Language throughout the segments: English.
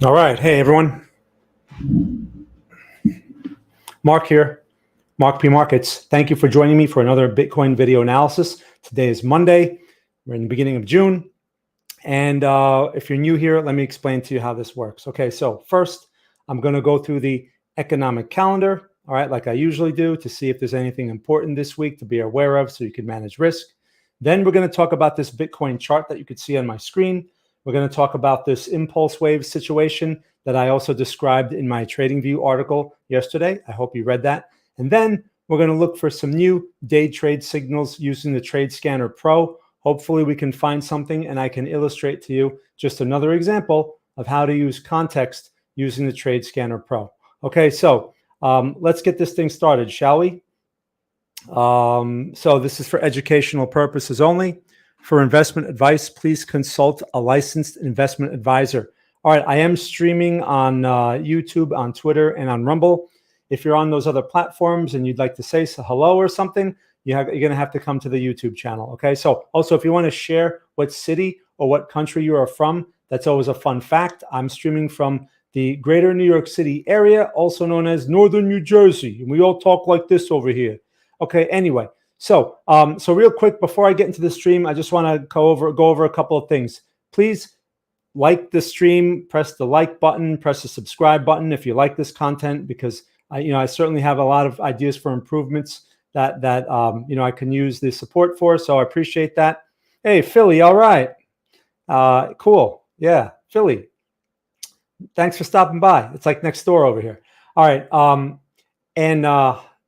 All right. Hey, everyone. Mark here, Mark P Markets. Thank you for joining me for another Bitcoin video analysis. Today is Monday. We're in the beginning of June. And if you're new here, let me explain to you how this works. Okay, so first, I'm going to go through the economic calendar, all right, like I usually do, to see if there's anything important this week to be aware of so you can manage risk. Then we're going to talk about this Bitcoin chart that you could see on my screen. We're going to talk about this impulse wave situation that I also described in my TradingView article yesterday. I hope you read that. And then we're going to look for some new day trade signals using the Trade Scanner Pro. Hopefully we can find something and I can illustrate to you just another example of how to use context using the Trade Scanner Pro. Okay, so let's get this thing started, shall we? So this is for educational purposes only. For investment advice, please consult a licensed investment advisor. All right, I am streaming on YouTube, on Twitter, and on Rumble. If you're on those other platforms and you'd like to say hello or something, you're going to have to come to the YouTube channel, okay? So also, if you want to share what city or what country you are from, that's always a fun fact. I'm streaming from the greater New York City area, also known as Northern New Jersey. And we all talk like this over here. Okay, anyway. So real quick, before I get into the stream, I just want to go over a couple of things. Please like the stream, press the like button, press the subscribe button if you like this content, because I certainly have a lot of ideas for improvements that I can use the support for. So I appreciate that. Hey, Philly, all right, cool, yeah, Philly. Thanks for stopping by. It's like next door over here. All right, what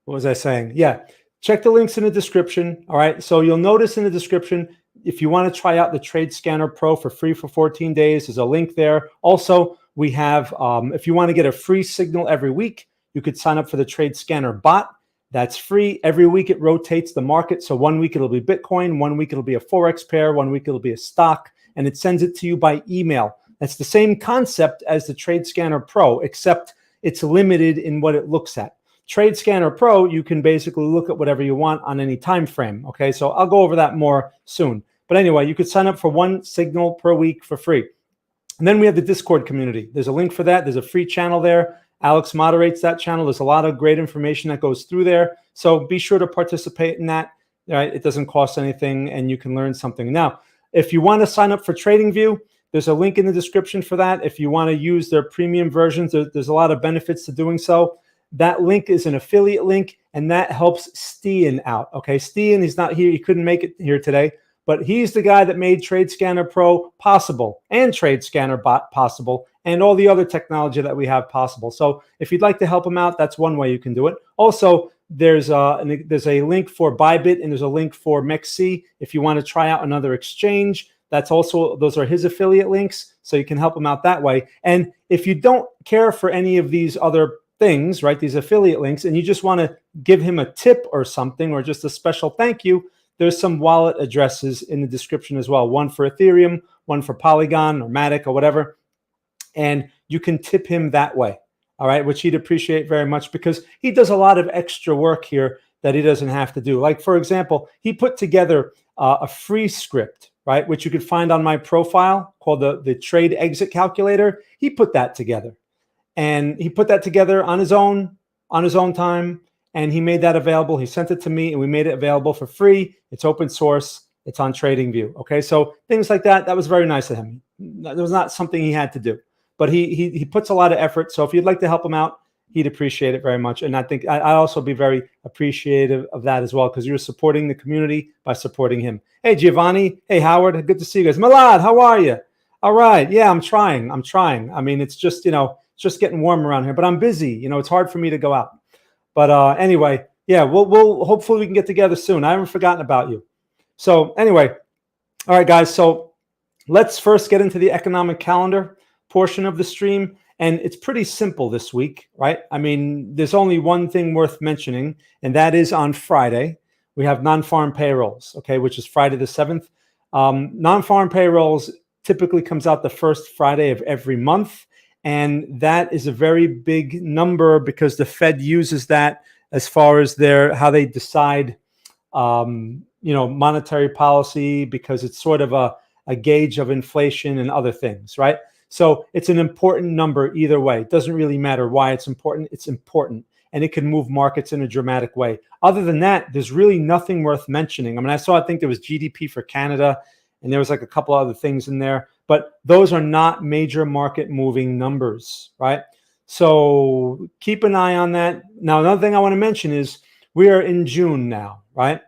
was I saying? Yeah. Check the links in the description. All right. So you'll notice in the description, if you want to try out the Trade Scanner Pro for free for 14 days, there's a link there. Also, we have, if you want to get a free signal every week, you could sign up for the Trade Scanner bot. That's free. Every week it rotates the market. So 1 week it'll be Bitcoin, 1 week it'll be a Forex pair, 1 week it'll be a stock, and it sends it to you by email. That's the same concept as the Trade Scanner Pro, except it's limited in what it looks at. Trade Scanner Pro, you can basically look at whatever you want on any time frame. Okay, so I'll go over that more soon. But anyway, you could sign up for 1 signal per week for free. And then we have the Discord community. There's a link for that. There's a free channel there. Alex moderates that channel. There's a lot of great information that goes through there. So be sure to participate in that. Right? It doesn't cost anything and you can learn something. Now, if you want to sign up for TradingView, there's a link in the description for that. If you want to use their premium versions, there's a lot of benefits to doing so. That link is an affiliate link, and that helps Stian out. Okay, Stian, he's not here. He couldn't make it here today, but he's the guy that made Trade Scanner Pro possible and Trade Scanner Bot possible and all the other technology that we have possible. So if you'd like to help him out, that's one way you can do it. Also, there's a link for Bybit and there's a link for MEXC. If you want to try out another exchange, those are his affiliate links, so you can help him out that way. And if you don't care for any of these other things, right, these affiliate links, and you just want to give him a tip or something, or just a special thank you, there's some wallet addresses in the description as well. One for Ethereum, one for Polygon or Matic or whatever. And you can tip him that way, all right, which he'd appreciate very much because he does a lot of extra work here that he doesn't have to do. Like, for example, he put together a free script, right, which you could find on my profile called the Trade Exit Calculator. He put that together. And he put that together on his own time, and he made that available. He sent it to me, and we made it available for free. It's open source. It's on TradingView. Okay, so things like that. That was very nice of him. That was not something he had to do, but he puts a lot of effort. So if you'd like to help him out, he'd appreciate it very much. And I think I'd also be very appreciative of that as well, because you're supporting the community by supporting him. Hey, Giovanni. Hey, Howard. Good to see you guys. Malad, how are you? All right. Yeah, I'm trying. I mean, it's just, it's just getting warm around here, but I'm busy. It's hard for me to go out. But anyway, yeah, we'll hopefully we can get together soon. I haven't forgotten about you. So anyway, all right, guys. So let's first get into the economic calendar portion of the stream. And it's pretty simple this week, right? I mean, there's only one thing worth mentioning, and that is on Friday, we have non-farm payrolls, okay, which is Friday the 7th. Non-farm payrolls typically comes out the first Friday of every month. And that is a very big number because the Fed uses that as far as how they decide, monetary policy, because it's sort of a gauge of inflation and other things, right? So it's an important number either way. It doesn't really matter why it's important. It's important, and it can move markets in a dramatic way. Other than that, there's really nothing worth mentioning. I mean, I think there was GDP for Canada, and there was like a couple other things in there, but those are not major market moving numbers, right? So keep an eye on that. Now, another thing I want to mention is we are in June now, right?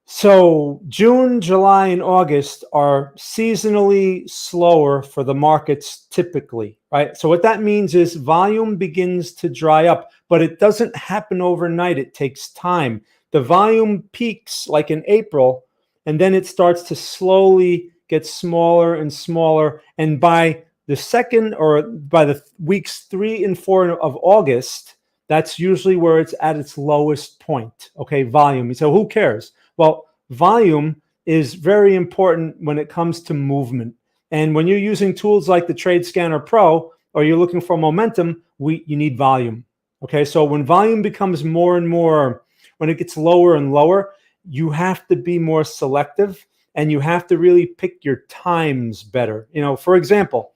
So June, July, and August are seasonally slower for the markets typically, right? So what that means is volume begins to dry up, but it doesn't happen overnight. It takes time. The volume peaks like in April, and then it starts to slowly get smaller and smaller. And by the second, or by the weeks 3 and 4 of August, that's usually where it's at its lowest point, okay, volume. So who cares? Well, volume is very important when it comes to movement. And when you're using tools like the Trade Scanner Pro, or you're looking for momentum, you need volume. Okay, so when volume becomes more and more, when it gets lower and lower, you have to be more selective, and you have to really pick your times better. For example,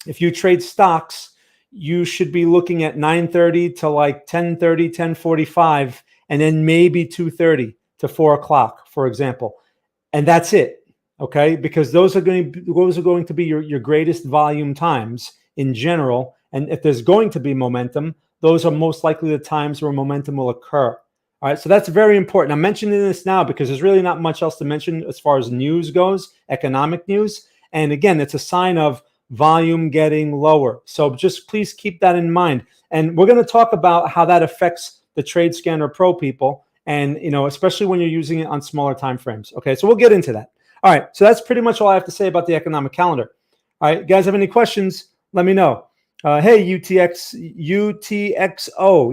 if you trade stocks, you should be looking at 9:30 to like 10:30, 10:45, and then maybe 2:30 to 4 o'clock, for example. And that's it, okay? Because those are going to be your greatest volume times in general. And if there's going to be momentum, those are most likely the times where momentum will occur. All right, so that's very important. I'm mentioning this now because there's really not much else to mention as far as news goes, economic news. And again, it's a sign of volume getting lower. So just please keep that in mind. And we're going to talk about how that affects the Trade Scanner Pro people, and especially when you're using it on smaller time frames. Okay, so we'll get into that. All right, so that's pretty much all I have to say about the economic calendar. All right, guys, have any questions? Let me know. Hey, UTXO,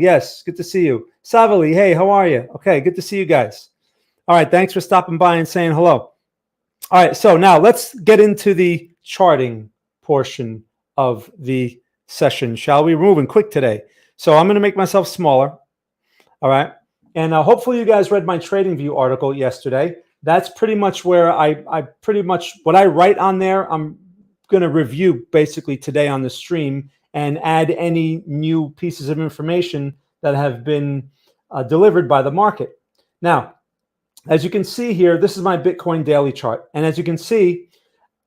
yes, good to see you. Savali, hey, how are you? Okay, good to see you guys. All right, thanks for stopping by and saying hello. All right, so now let's get into the charting portion of the session, shall we? We're moving quick today. So I'm going to make myself smaller. All right. And hopefully you guys read my TradingView article yesterday. That's pretty much where I pretty much what I write on there, I'm going to review basically today on the stream and add any new pieces of information that have been delivered by the market. Now, as you can see here, this is my Bitcoin daily chart. And as you can see,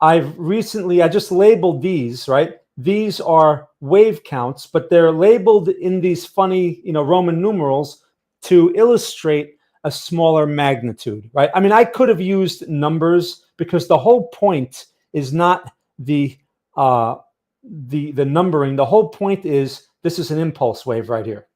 I just labeled these, right? These are wave counts, but they're labeled in these funny, Roman numerals to illustrate a smaller magnitude, right? I mean, I could have used numbers because the whole point is not the numbering. The whole point is this is an impulse wave right here,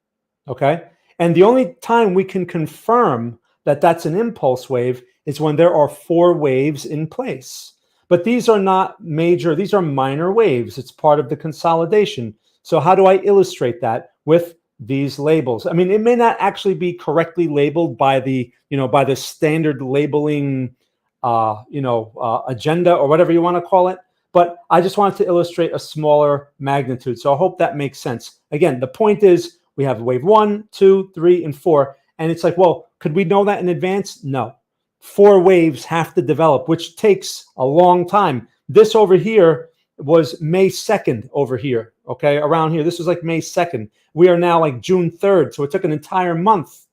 okay? And the only time we can confirm that that's an impulse wave is when there are 4 waves in place. But these are not major, these are minor waves. It's part of the consolidation. So how do I illustrate that? With these labels. I mean, it may not actually be correctly labeled by the, by the standard labeling, agenda or whatever you want to call it. But I just wanted to illustrate a smaller magnitude. So I hope that makes sense. Again, the point is we have wave 1, 2, 3, and 4. And it's like, well, could we know that in advance? No. 4 waves have to develop, which takes a long time. This over here was May 2nd over here, okay, around here. This was like May 2nd. We are now like June 3rd. So it took an entire month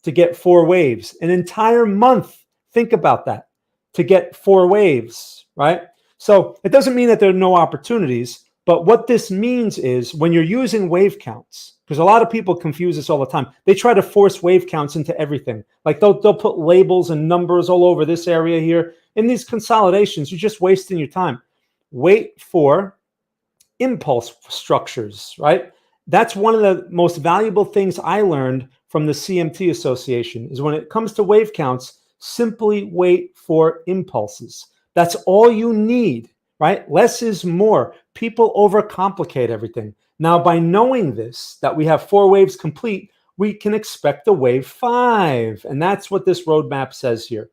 to get 4 waves. An entire month. Think about that. To get 4 waves, right? So it doesn't mean that there are no opportunities, but what this means is when you're using wave counts, because a lot of people confuse this all the time. They try to force wave counts into everything. Like they'll put labels and numbers all over this area here. In these consolidations, you're just wasting your time. Wait for impulse structures, right? That's one of the most valuable things I learned from the CMT Association is when it comes to wave counts, simply wait for impulses. That's all you need, right? Less is more. People overcomplicate everything. Now, by knowing this, that we have 4 waves complete, we can expect a wave 5. And that's what this roadmap says here.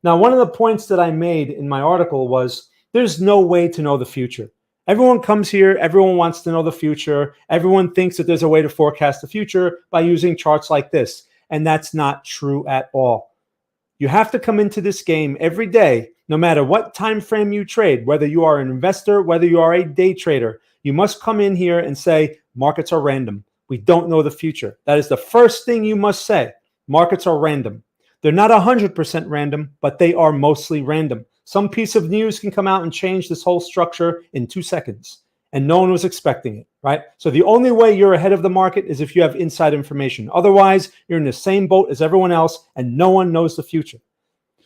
Now, one of the points that I made in my article was there's no way to know the future. Everyone comes here, everyone wants to know the future. Everyone thinks that there's a way to forecast the future by using charts like this. And that's not true at all. You have to come into this game every day, no matter what time frame you trade, whether you are an investor, whether you are a day trader. You must come in here and say, markets are random. We don't know the future. That is the first thing you must say. Markets are random. They're not 100% random, but they are mostly random. Some piece of news can come out and change this whole structure in 2 seconds, and no one was expecting it, right? So the only way you're ahead of the market is if you have inside information. Otherwise, you're in the same boat as everyone else, and no one knows the future.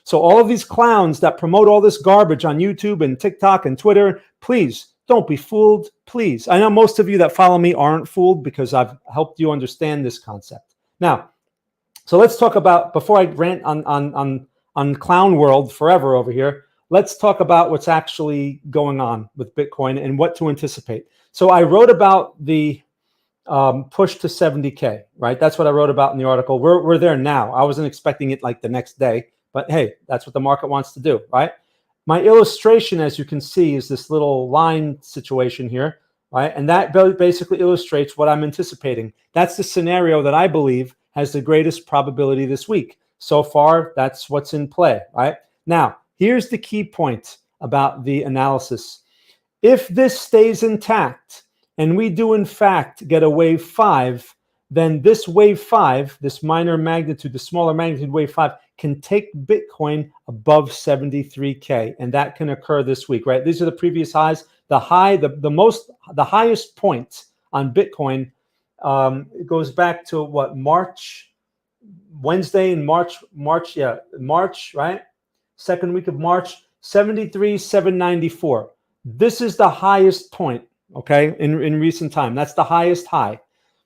So all of these clowns that promote all this garbage on YouTube and TikTok and Twitter, please don't be fooled, please. I know most of you that follow me aren't fooled because I've helped you understand this concept. Now, so let's talk about, before I rant on clown world forever over here, let's talk about what's actually going on with Bitcoin and what to anticipate. So I wrote about the push to 70K, right? That's what I wrote about in the article. We're there now. I wasn't expecting it like the next day, but hey, that's what the market wants to do, right? My illustration, as you can see, is this little line situation here, right? And that basically illustrates what I'm anticipating. That's the scenario that I believe has the greatest probability this week. So far, that's what's in play, right? Now, here's the key point about the analysis. If this stays intact and we do in fact get a wave 5, then this wave 5, this minor magnitude, the smaller magnitude wave 5, can take Bitcoin above 73K, and that can occur this week, right? These are the previous highs. The highest point on Bitcoin, it goes back to what, Wednesday in March, right? Second week of March, 73,794. This is the highest point, okay, in recent time. That's the highest high.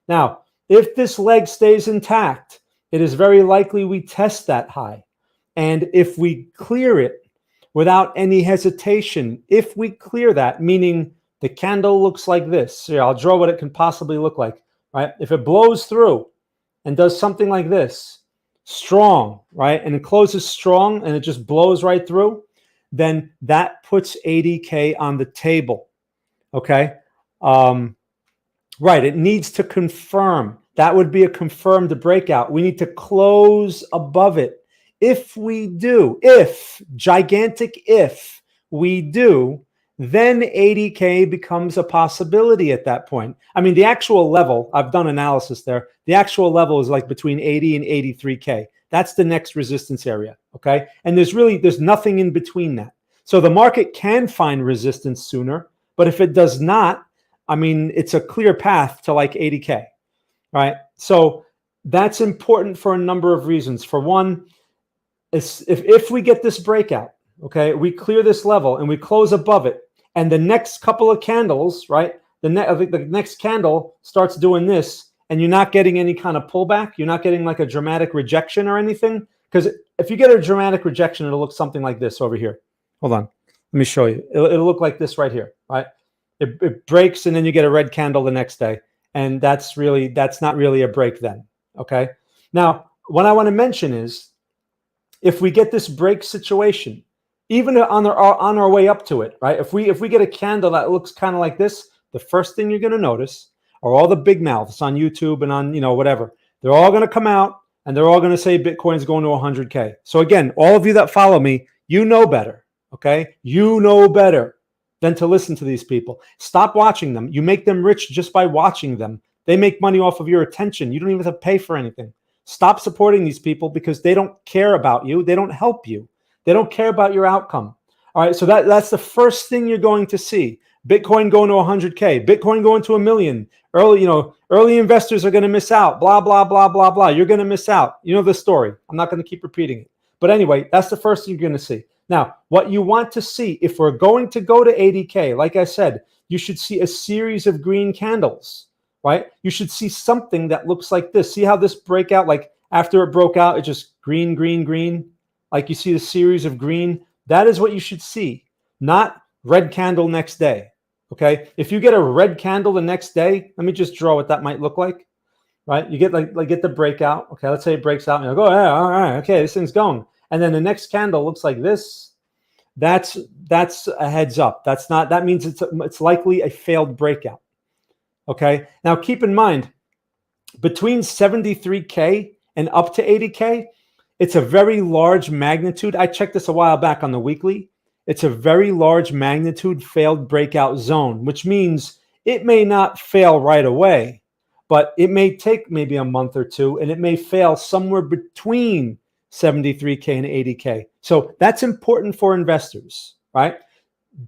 Now, if this leg stays intact, it is very likely we test that high. And if we clear it without any hesitation, if we clear that, meaning the candle looks like this, here, I'll draw what it can possibly look like, right? If it blows through and does something like this, strong, right? And it closes strong and it just blows right through, then that puts 80K on the table, okay? Right, it needs to confirm. That would be a confirmed breakout. We need to close above it. If we do, gigantic if we do, then 80K becomes a possibility at that point. I mean, the actual level, I've done analysis there, the actual level is like between 80 and 83K. That's the next resistance area, okay? And there's nothing in between that. So the market can find resistance sooner, but if it does not, I mean, it's a clear path to like 80K, right? So that's important for a number of reasons. For one, if we get this breakout, okay, we clear this level and we close above it, and the next couple of candles, right, the next candle starts doing this, and you're not getting any kind of pullback, you're not getting like a dramatic rejection or anything, because if you get a dramatic rejection, it'll look something like this over here. Hold on, let me show you. It'll look like this right here, right? It breaks and then you get a red candle the next day. And that's not really a break then, okay? Now, what I want to mention is if we get this break situation, even on our way up to it, right? If we get a candle that looks kind of like this, the first thing you're going to notice are all the big mouths on YouTube and on, whatever. They're all going to come out and they're all going to say Bitcoin's going to 100K. So again, all of you that follow me, you know better, okay? You know better than to listen to these people. Stop watching them. You make them rich just by watching them. They make money off of your attention. You don't even have to pay for anything. Stop supporting these people because they don't care about you. They don't help you. They don't care about your outcome. All right, so that's the first thing you're going to see. Bitcoin going to 100K, Bitcoin going to 1 million. Early investors are going to miss out, blah, blah, blah, blah, blah. You're going to miss out. You know the story. I'm not going to keep repeating it. But anyway, that's the first thing you're going to see. Now, what you want to see, if we're going to go to 80K, like I said, you should see a series of green candles, right? You should see something that looks like this. See how this breakout, like after it broke out, it just green, green, green. Like you see the series of green. That is what you should see, not red candle next day, okay? If you get a red candle the next day, let me just draw what that might look like, right? You get get the breakout, okay? Let's say it breaks out and you go, yeah, all right, okay, this thing's going. And then the next candle looks like this. That's a heads up. That means it's likely a failed breakout. Okay. Now keep in mind, between 73K and up to 80K, It's a very large magnitude. I checked this a while back on the weekly. It's a very large magnitude failed breakout zone, which means it may not fail right away, but it may take maybe a month or two, and it may fail somewhere between 73K and 80K. So that's important for investors, right?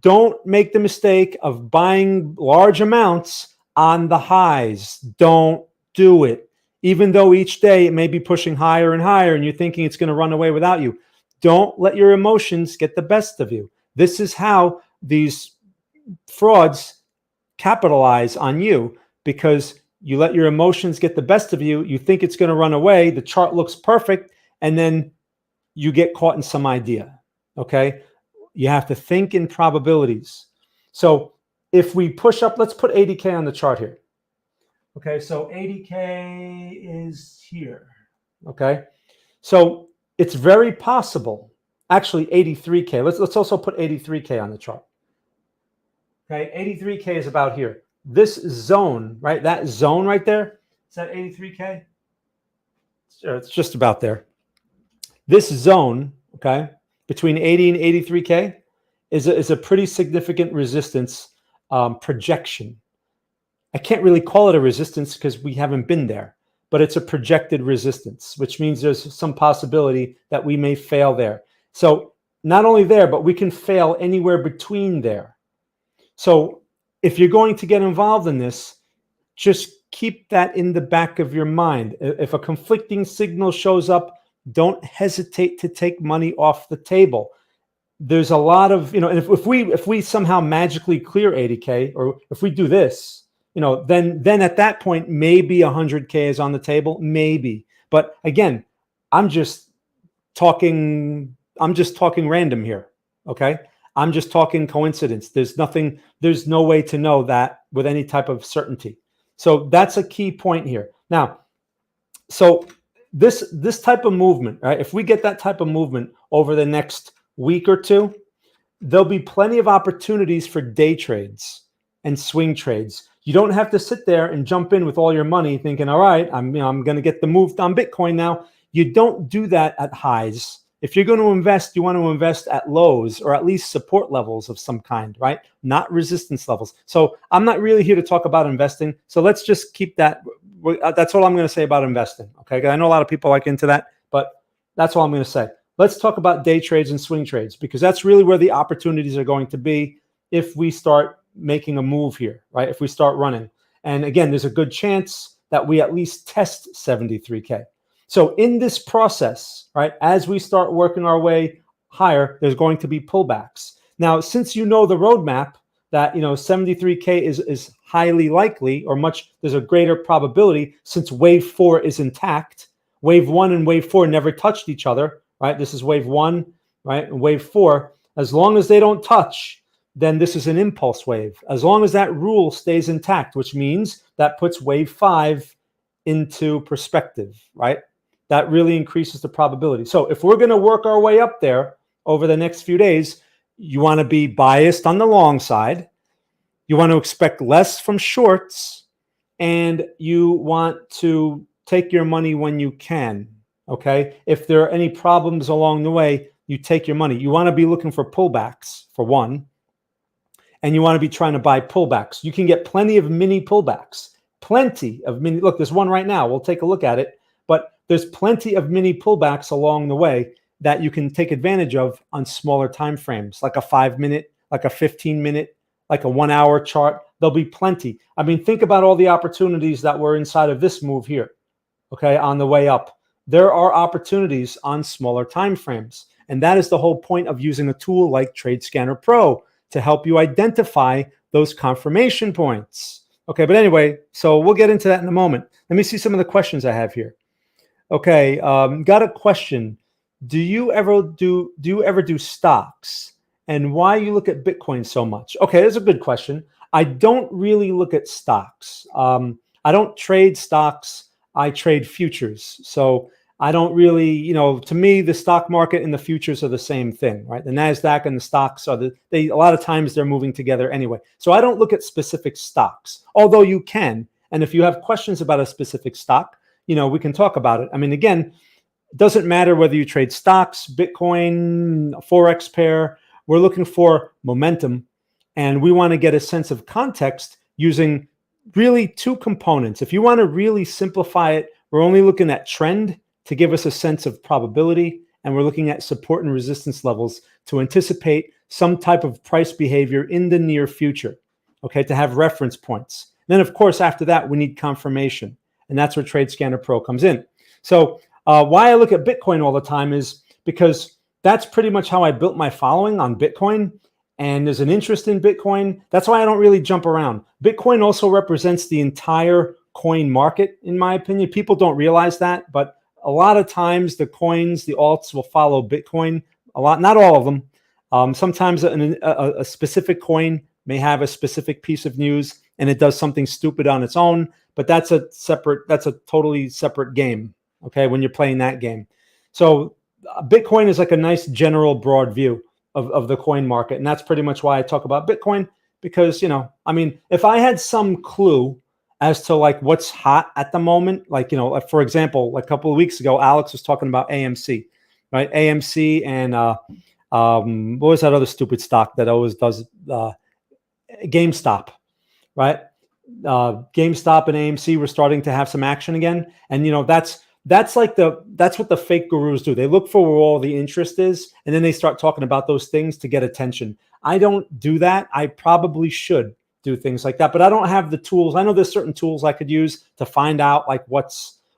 Don't make the mistake of buying large amounts on the highs. Don't do it. Even though each day it may be pushing higher and higher and you're thinking it's going to run away without you. Don't let your emotions get the best of you. This is how these frauds capitalize on you, because you let your emotions get the best of you. You think it's going to run away. The chart looks perfect. And then you get caught in some idea. Okay. You have to think in probabilities. So if we push up, let's put 80K on the chart here. Okay, so 80K is here. Okay, so it's very possible, actually 83K. Let's also put 83K on the chart. Okay, 83K is about here. This zone, right? That zone right there, is that 83K? It's just about there. This zone, okay, between 80 and 83K is a pretty significant resistance projection. I can't really call it a resistance because we haven't been there, but it's a projected resistance, which means there's some possibility that we may fail there. So not only there, but we can fail anywhere between there. So if you're going to get involved in this, just keep that in the back of your mind. If a conflicting signal shows up, don't hesitate to take money off the table. There's a lot of, if we somehow magically clear 80K, or if we do this, then at that point, maybe 100K is on the table, maybe. But again, I'm just talking random here, okay? I'm just talking coincidence. There's no way to know that with any type of certainty. So that's a key point here. Now, so this type of movement, right? If we get that type of movement over the next week or two, there'll be plenty of opportunities for day trades and swing trades. You don't have to sit there and jump in with all your money thinking, all right, I'm going to get the move on Bitcoin now. You don't do that at highs. If you're going to invest, you want to invest at lows, or at least support levels of some kind, right? Not resistance levels. So I'm not really here to talk about investing. So let's just keep that. That's all I'm going to say about investing. Okay. I know a lot of people like into that, but that's all I'm going to say. Let's talk about day trades and swing trades, because that's really where the opportunities are going to be if we start making a move here, right? If we start running. And again, there's a good chance that we at least test 73K. So in this process, right, as we start working our way higher, there's going to be pullbacks. Now, since you know the roadmap that 73K is highly likely, or there's a greater probability, since wave 4 is intact. Wave 1 and wave 4 never touched each other, right? This is wave 1, right? And wave 4, as long as they don't touch, then this is an impulse wave. As long as that rule stays intact, which means that puts wave 5 into perspective, right? That really increases the probability. So if we're going to work our way up there over the next few days, you want to be biased on the long side. You want to expect less from shorts, and you want to take your money when you can, okay? If there are any problems along the way, you take your money. You want to be looking for pullbacks, for one, and you want to be trying to buy pullbacks. You can get plenty of mini pullbacks, look, there's one right now. We'll take a look at it, but there's plenty of mini pullbacks along the way that you can take advantage of on smaller time frames, like a 5-minute, like a 15-minute, like a 1-hour chart. There'll be plenty. I mean, think about all the opportunities that were inside of this move here, okay, on the way up. There are opportunities on smaller time frames, and that is the whole point of using a tool like TradeScanner Pro to help you identify those confirmation points. Okay, but anyway, so we'll get into that in a moment. Let me see some of the questions I have here. Okay, got a question. Do you ever do stocks, and why you look at Bitcoin so much? Okay, that's a good question. I don't really look at stocks. I don't trade stocks. I trade futures. So I don't really, to me, the stock market and the futures are the same thing, right? The NASDAQ and the stocks are a lot of times they're moving together anyway. So I don't look at specific stocks, although you can. And if you have questions about a specific stock, we can talk about it. I mean, again, It doesn't matter whether you trade stocks, Bitcoin, Forex pair. We're looking for momentum, and we want to get a sense of context using really two components. If you want to really simplify it, we're only looking at trend to give us a sense of probability, and we're looking at support and resistance levels to anticipate some type of price behavior in the near future, okay, to have reference points. Then, of course, after that, we need confirmation, and that's where TradeScanner Pro comes in. So why I look at Bitcoin all the time is because that's pretty much how I built my following on Bitcoin, and there's an interest in Bitcoin. That's why I don't really jump around. Bitcoin also represents the entire coin market, in my opinion. People don't realize that, but a lot of times the coins, the alts will follow Bitcoin a lot, not all of them. Sometimes a specific coin may have a specific piece of news and it does something stupid on its own, but that's a totally separate game, okay, when you're playing that game. So Bitcoin is like a nice general broad view of the coin market. And that's pretty much why I talk about Bitcoin, because, you know, I mean, if I had some clue as to like what's hot at the moment, like, you know, like for example, like a couple of weeks ago, Alex was talking about AMC, right? AMC and what was that other stupid stock that always does GameStop, right? GameStop and AMC were starting to have some action again. And, you know, that's what the fake gurus do. They look for where all the interest is, and then they start talking about those things to get attention. I don't do that. I probably should do things like that, but I don't have the tools. I know there's certain tools I could use to find out like what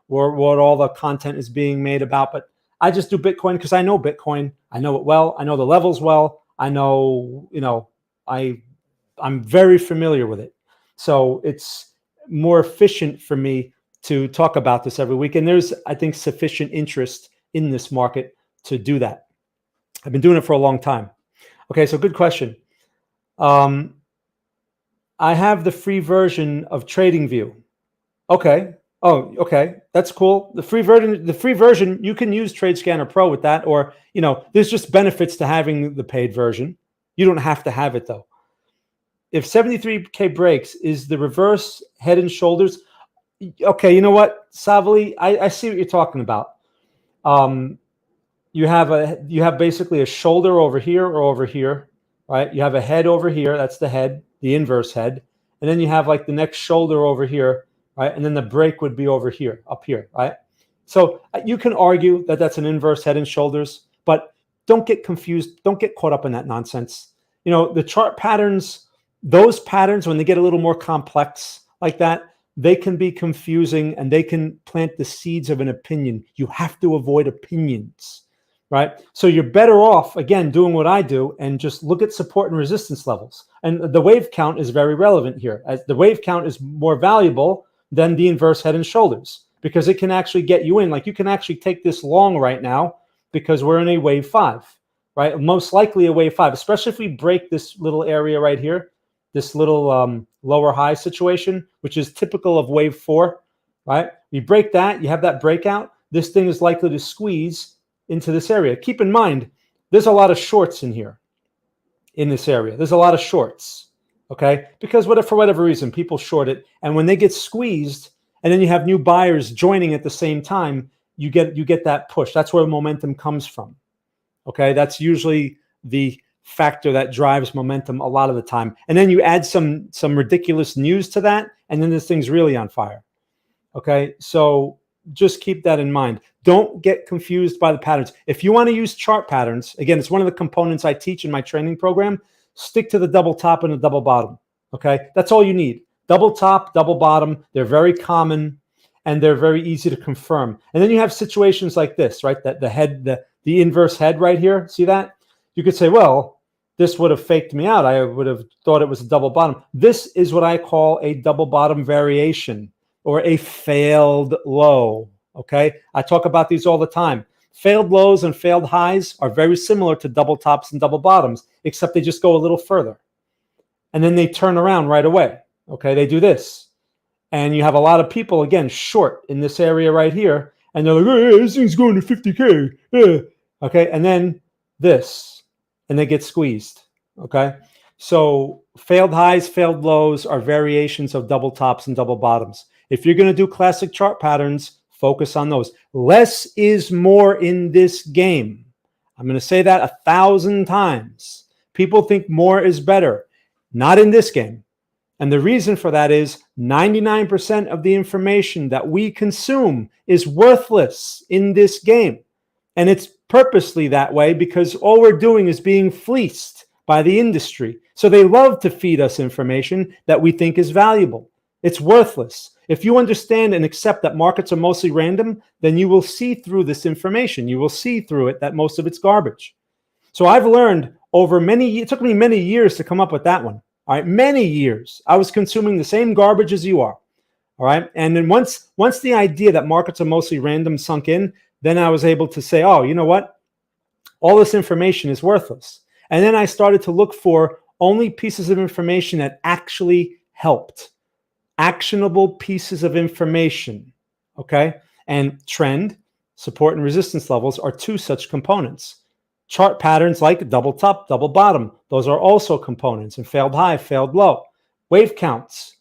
all the content is being made about, but I just do Bitcoin because I know Bitcoin. I know it well. I know the levels well. I know, you know, I'm very familiar with it. So it's more efficient for me to talk about this every week. And there's, I think, sufficient interest in this market to do that. I've been doing it for a long time. Okay, so good question. I have the free version of TradingView. Okay. Oh, okay. That's cool. The free version, you can use TradeScanner Pro with that, or, you know, there's just benefits to having the paid version. You don't have to have it though. If 73K breaks, is the reverse head and shoulders? Okay, you know what, Savali, I see what you're talking about. You have basically a shoulder over here or over here, right? You have a head over here. That's the head, the inverse head, and then you have like the next shoulder over here, right? And then the break would be over here, up here, right? So you can argue that that's an inverse head and shoulders, but don't get confused. Don't get caught up in that nonsense. You know, the chart patterns, those patterns, when they get a little more complex like that, they can be confusing and they can plant the seeds of an opinion. You have to avoid opinions, right? So you're better off, again, doing what I do and just look at support and resistance levels. And the wave count is very relevant here, as the wave count is more valuable than the inverse head and shoulders, because it can actually get you in. Like you can actually take this long right now because we're in a wave 5, right? Most likely a wave 5, especially if we break this little area right here, this little lower high situation, which is typical of wave 4, right? You break that, you have that breakout, this thing is likely to squeeze into this area. Keep in mind, there's a lot of shorts in here, in this area. There's a lot of shorts, okay? Because for whatever reason, people short it, and when they get squeezed, and then you have new buyers joining at the same time, you get that push. That's where momentum comes from, okay? That's usually the factor that drives momentum a lot of the time. And then you add some ridiculous news to that, and then this thing's really on fire. Okay, so just keep that in mind. Don't get confused by the patterns. If you want to use chart patterns, again, it's one of the components I teach in my training program. Stick to the double top and the double bottom. Okay, that's all you need. Double top, double bottom. They're very common and they're very easy to confirm. And then you have situations like this, right? That the inverse head right here. See that? You could say, well, this would have faked me out. I would have thought it was a double bottom. This is what I call a double bottom variation or a failed low, okay? I talk about these all the time. Failed lows and failed highs are very similar to double tops and double bottoms, except they just go a little further. And then they turn around right away, okay? They do this. And you have a lot of people, again, short in this area right here, and they're like, hey, this thing's going to 50K. Yeah. Okay, and then this. And they get squeezed, okay? So failed highs, failed lows are variations of double tops and double bottoms. If you're going to do classic chart patterns, Focus on those. Less is more in this game. I'm going to say that 1,000 times. People think more is better. Not in this game. And the reason for that is 99% of the information that we consume is worthless in this game. And it's purposely that way because all we're doing is being fleeced by the industry. So they love to feed us information that we think is valuable. It's worthless. If you understand and accept that markets are mostly random, then you will see through this information. You will see through it that most of it's garbage. So I've learned over it took me many years to come up with that one. All right, many years. I was consuming the same garbage as you are. All right, and then once the idea that markets are mostly random sunk in, then I was able to say, oh, you know what? All this information is worthless. And then I started to look for only pieces of information that actually helped. Actionable pieces of information, okay? And trend, support, and resistance levels are two such components. Chart patterns like double top, double bottom, those are also components, and failed high, failed low. Wave counts,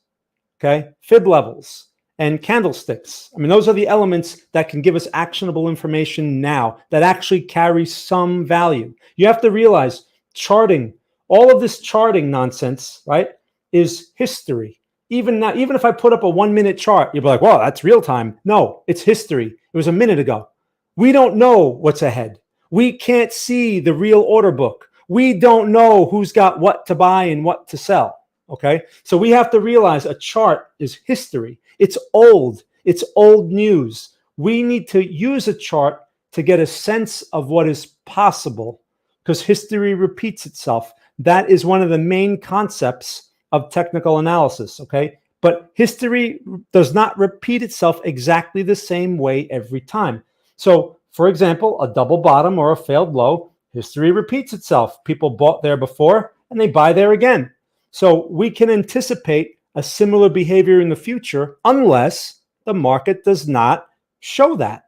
okay? Fib levels and candlesticks. I mean, those are the elements that can give us actionable information now that actually carry some value. You have to realize charting, all of this charting nonsense, right, is history. Even if I put up a 1-minute chart, you'll be like, well, that's real time. No, it's history. It was a minute ago. We don't know what's ahead. We can't see the real order book. We don't know who's got what to buy and what to sell. Okay. So we have to realize a chart is history. It's old. It's old news. We need to use a chart to get a sense of what is possible because history repeats itself. That is one of the main concepts of technical analysis, okay? But history does not repeat itself exactly the same way every time. So, for example, a double bottom or a failed low, history repeats itself. People bought there before and they buy there again. So we can anticipate a similar behavior in the future unless the market does not show that.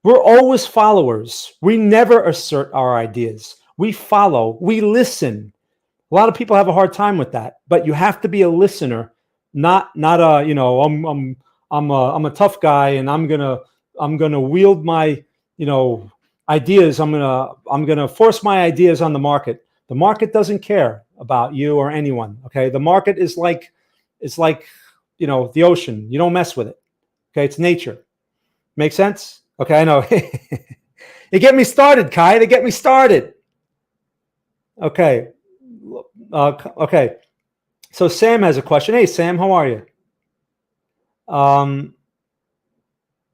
We're always followers. We never assert our ideas. We follow, we listen. A lot of people have a hard time with that, but you have to be a listener, not a, you know, I'm a tough guy and I'm gonna wield my, you know, ideas. I'm gonna force my ideas on the market. The market doesn't care about you or anyone. Okay, the market is like, you know, the ocean. You don't mess with it. Okay, it's nature. Make sense? Okay, I know. You get me started, Kai. They get me started. Okay. Okay. So Sam has a question. Hey, Sam, how are you?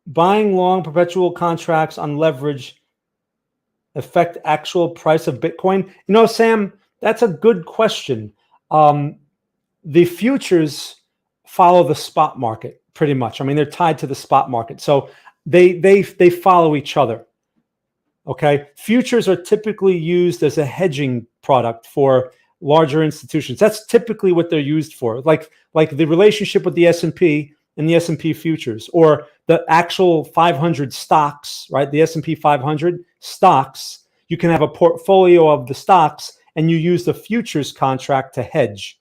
Buying long perpetual contracts on leverage affect actual price of Bitcoin? You know, Sam, that's a good question. The futures follow the spot market pretty much. I mean, they're tied to the spot market. So they follow each other. Okay. Futures are typically used as a hedging product for larger institutions. That's typically what they're used for. Like the relationship with the S&P and the S&P futures, or the actual 500 stocks, right? The S&P 500 stocks, you can have a portfolio of the stocks and you use the futures contract to hedge.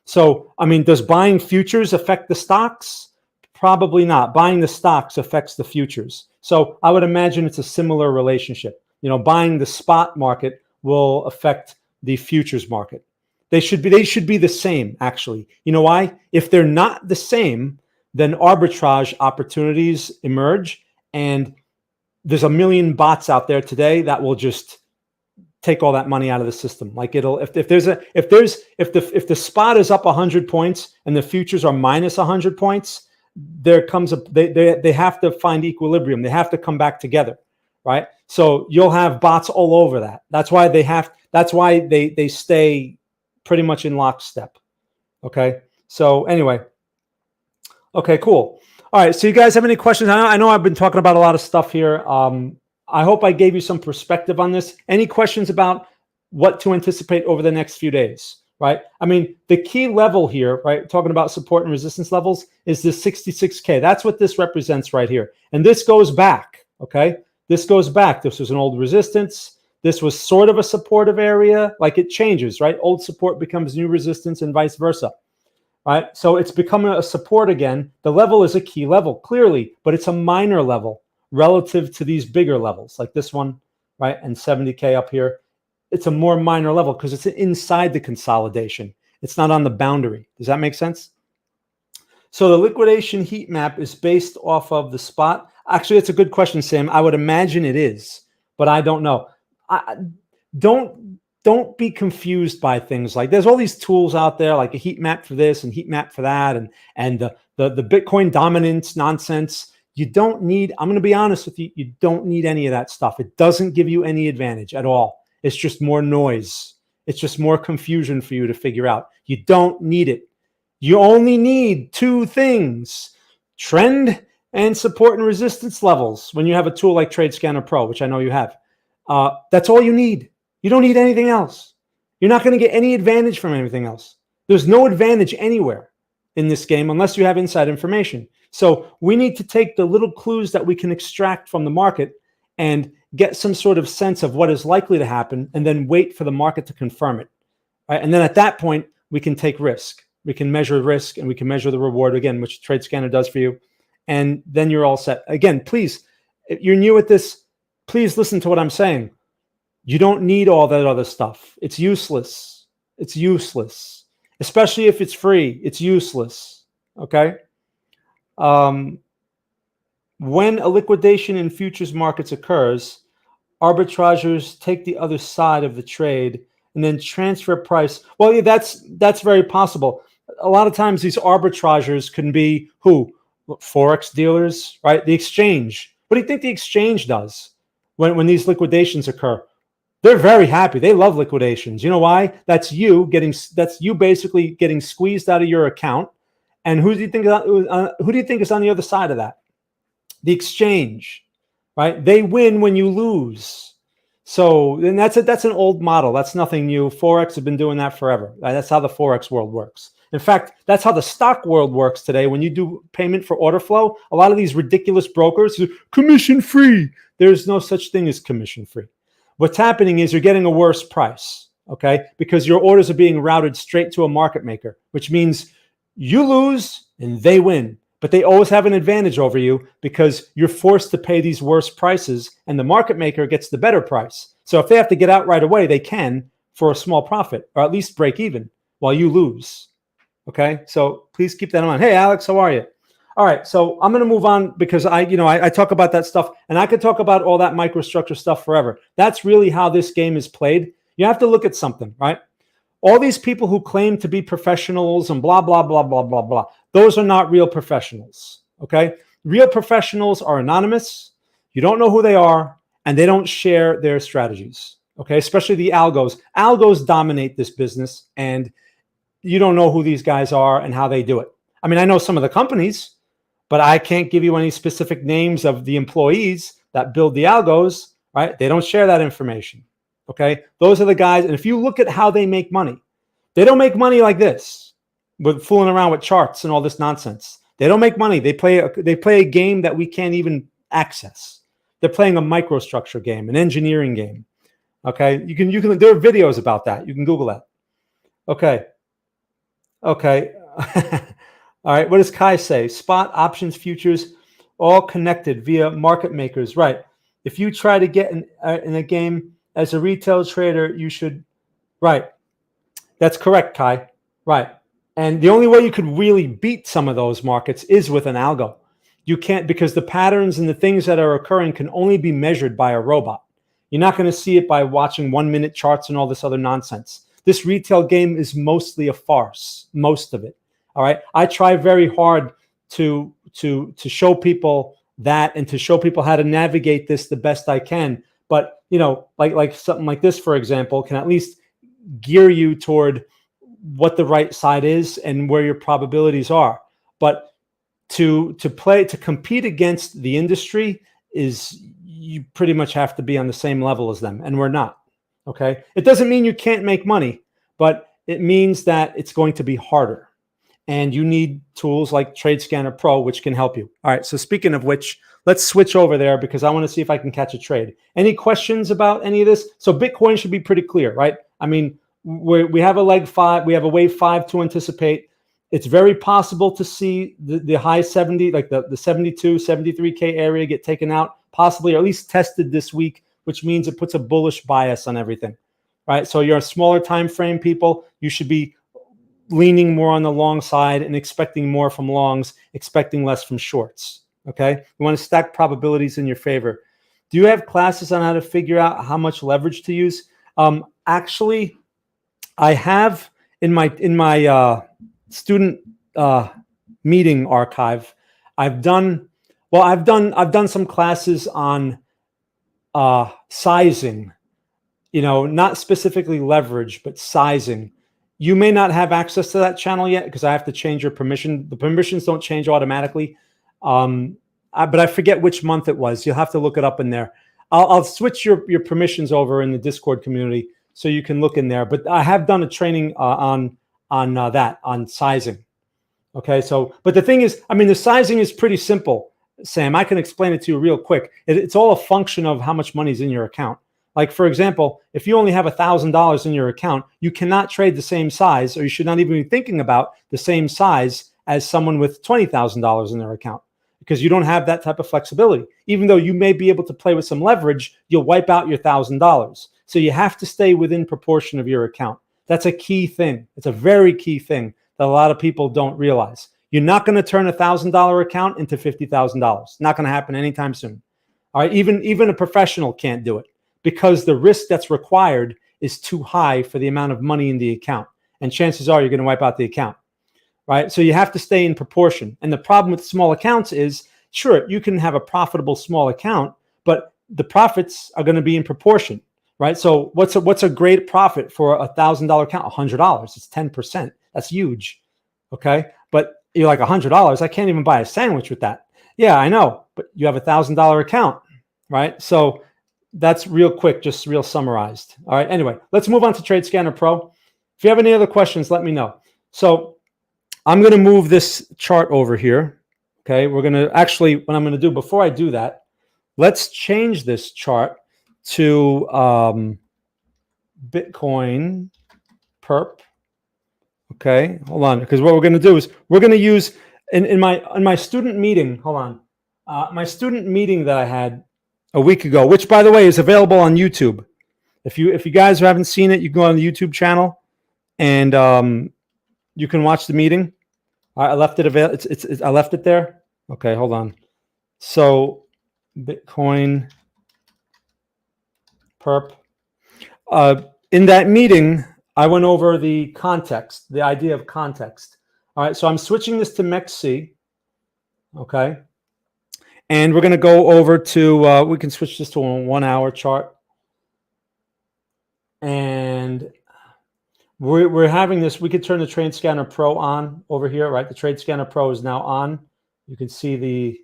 So, I mean, does buying futures affect the stocks? Probably not. Buying the stocks affects the futures. So I would imagine it's a similar relationship. You know, buying the spot market will affect the futures market. They should be the same, actually. You know why? If they're not the same, then arbitrage opportunities emerge, and there's a million bots out there today that will just take all that money out of the system. Like if the spot is up 100 points and the futures are minus 100 points, there comes they have to find equilibrium. They have to come back together, right? So you'll have bots all over that. That's why they stay pretty much in lockstep. Okay. So anyway, okay, cool. All right. So you guys have any questions? I know I've been talking about a lot of stuff here. I hope I gave you some perspective on this. Any questions about what to anticipate over the next few days, right? I mean, the key level here, right, talking about support and resistance levels, is this 66K. That's what this represents right here. And this goes back, okay? This goes back. This was an old resistance. This was sort of a supportive area. Like, it changes, right? Old support becomes new resistance and vice versa. right? So it's becoming a support again. The level is a key level, clearly, but it's a minor level relative to these bigger levels like this one, right? And 70K up here. It's a more minor level because it's inside the consolidation. It's not on the boundary. Does that make sense? So the liquidation heat map is based off of the spot. Actually, it's a good question, Sam. I would imagine it is, but I don't know. Don't be confused by things like there's all these tools out there like a heat map for this and heat map for that and the Bitcoin dominance nonsense. You don't need, I'm going to be honest with you, you don't need any of that stuff. It doesn't give you any advantage at all. It's just more noise. It's just more confusion for you to figure out. You don't need it. You only need two things: trend and support and resistance levels when you have a tool like TradeScanner Pro, which I know you have. That's all you need. You don't need anything else. You're not going to get any advantage from anything else. There's no advantage anywhere in this game unless you have inside information. So we need to take the little clues that we can extract from the market and get some sort of sense of what is likely to happen and then wait for the market to confirm it. Right? And then at that point, we can take risk. We can measure risk and we can measure the reward again, which TradeScanner does for you. And then you're all set. Again, please, if you're new at this, please listen to what I'm saying. You don't need all that other stuff. It's useless. It's useless, especially if it's free. It's useless. Okay. When a liquidation in futures markets occurs, arbitrageurs take the other side of the trade and then transfer price. Well, yeah, that's very possible. A lot of times these arbitrageurs can be who? Forex dealers, right? The exchange. What do you think the exchange does when these liquidations occur? They're very happy. They love liquidations. You know why? That's you basically getting squeezed out of your account. And who do you think is on the other side of that? The exchange, right? They win when you lose. So then that's an old model. That's nothing new. Forex have been doing that forever. That's how the Forex world works. In fact, that's how the stock world works today. When you do payment for order flow, a lot of these ridiculous brokers are commission free. There's no such thing as commission free. What's happening is you're getting a worse price, okay? Because your orders are being routed straight to a market maker, which means you lose and they win. But they always have an advantage over you because you're forced to pay these worse prices and the market maker gets the better price. So if they have to get out right away, they can for a small profit or at least break even while you lose. Okay, so please keep that in mind. Hey, Alex, how are you? All right, so I'm going to move on because I talk about that stuff and I could talk about all that microstructure stuff forever. That's really how this game is played. You have to look at something, right? All these people who claim to be professionals and blah, blah, blah, blah, blah, blah, those are not real professionals, okay? Real professionals are anonymous. You don't know who they are, and they don't share their strategies, okay? Especially the algos. Algos dominate this business, and you don't know who these guys are and how they do it. I mean, I know some of the companies, but I can't give you any specific names of the employees that build the algos, right? They don't share that information, okay? Those are the guys, and if you look at how they make money, they don't make money like this, with fooling around with charts and all this nonsense. They don't make money. They play a game that we can't even access. They're playing a microstructure game, an engineering game, okay? You can there are videos about that. You can Google that. Okay. All right, what does Kai say? Spot, options, futures, all connected via market makers. Right. If you try to get in a game as a retail trader, you should. Right. That's correct, Kai. Right. And the only way you could really beat some of those markets is with an algo. You can't, because the patterns and the things that are occurring can only be measured by a robot. You're not going to see it by watching 1-minute charts and all this other nonsense. This retail game is mostly a farce, most of it. All right. I try very hard to show people that and to show people how to navigate this the best I can. But, like something like this, for example, can at least gear you toward what the right side is and where your probabilities are. But to compete against the industry is, you pretty much have to be on the same level as them. And we're not. Okay. It doesn't mean you can't make money, but it means that it's going to be harder. And you need tools like TradeScanner Pro, which can help you. All right. So speaking of which, let's switch over there because I want to see if I can catch a trade. Any questions about any of this? So Bitcoin should be pretty clear, right? I mean, we have a leg 5, we have a wave 5 to anticipate. It's very possible to see the high 70, like the 72, 73K area get taken out, possibly, or at least tested this week, which means it puts a bullish bias on everything, right? So you're a smaller time frame people, you should be leaning more on the long side and expecting more from longs, expecting less from shorts, okay? You want to stack probabilities in your favor. Do you have classes on how to figure out how much leverage to use? Actually, I have in my student meeting archive, I've done some classes on sizing, not specifically leverage, but sizing. You may not have access to that channel yet because I have to change your permission. The permissions don't change automatically. But I forget which month it was. You'll have to look it up in there. I'll switch your permissions over in the Discord community so you can look in there. But I have done a training on sizing. Okay, but the thing is, the sizing is pretty simple, Sam. I can explain it to you real quick. It's all a function of how much money is in your account. Like, for example, if you only have $1,000 in your account, you cannot trade the same size, or you should not even be thinking about the same size as someone with $20,000 in their account, because you don't have that type of flexibility. Even though you may be able to play with some leverage, you'll wipe out your $1,000. So you have to stay within proportion of your account. That's a key thing. It's a very key thing that a lot of people don't realize. You're not going to turn a $1,000 account into $50,000. Not going to happen anytime soon. All right, even a professional can't do it because the risk that's required is too high for the amount of money in the account. And chances are you're going to wipe out the account. Right? So you have to stay in proportion. And the problem with small accounts is, sure, you can have a profitable small account, but the profits are going to be in proportion, right? So what's a great profit for a $1,000 account? $100. It's 10%. That's huge. Okay. But you're like, $100. I can't even buy a sandwich with that. Yeah, I know. But you have a $1,000 account, right? So that's real quick, just real summarized. All right. Anyway, let's move on to Trade Scanner Pro. If you have any other questions, let me know. So I'm going to move this chart over here. Okay. We're going to actually, what I'm going to do before I do that, let's change this chart to Bitcoin perp. Okay. Hold on. Because what we're going to do is we're going to use in my student meeting. Hold on. My student meeting that I had a week ago, which by the way is available on YouTube. If you guys haven't seen it, you can go on the YouTube channel and you can watch the meeting. I left it available. I left it there. Okay, hold on. So Bitcoin perp. In that meeting, I went over the context, the idea of context. All right, so I'm switching this to MEXC. Okay, and we're going to go over to. We can switch this to a 1 hour chart, and we're having this. We could turn the Trade Scanner Pro on over here, right? The Trade Scanner Pro is now on. You can see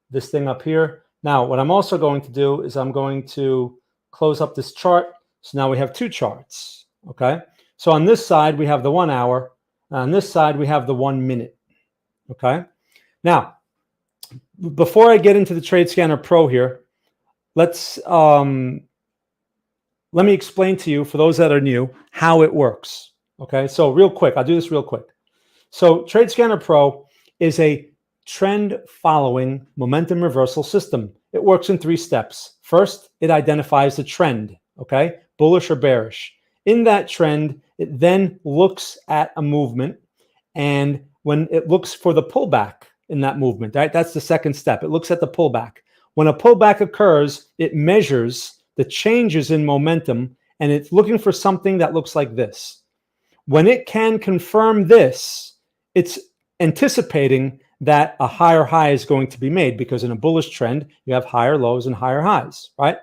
this thing up here. Now, what I'm also going to do is I'm going to close up this chart. So now we have two charts, okay? So on this side, we have the 1 hour. On this side, we have the 1 minute, okay? Now, before I get into the Trade Scanner Pro here, let me explain to you, for those that are new, how it works, okay? So real quick, I'll do this real quick. So Trade Scanner Pro is a trend following momentum reversal system. It works in 3 steps. First, it identifies the trend, okay? Bullish or bearish. In that trend, it then looks at a movement, and when it looks for the pullback in that movement, right? That's the second step. It looks at the pullback. When a pullback occurs, it measures the changes in momentum, and it's looking for something that looks like this. When it can confirm this, it's anticipating that a higher high is going to be made, because in a bullish trend, you have higher lows and higher highs, right?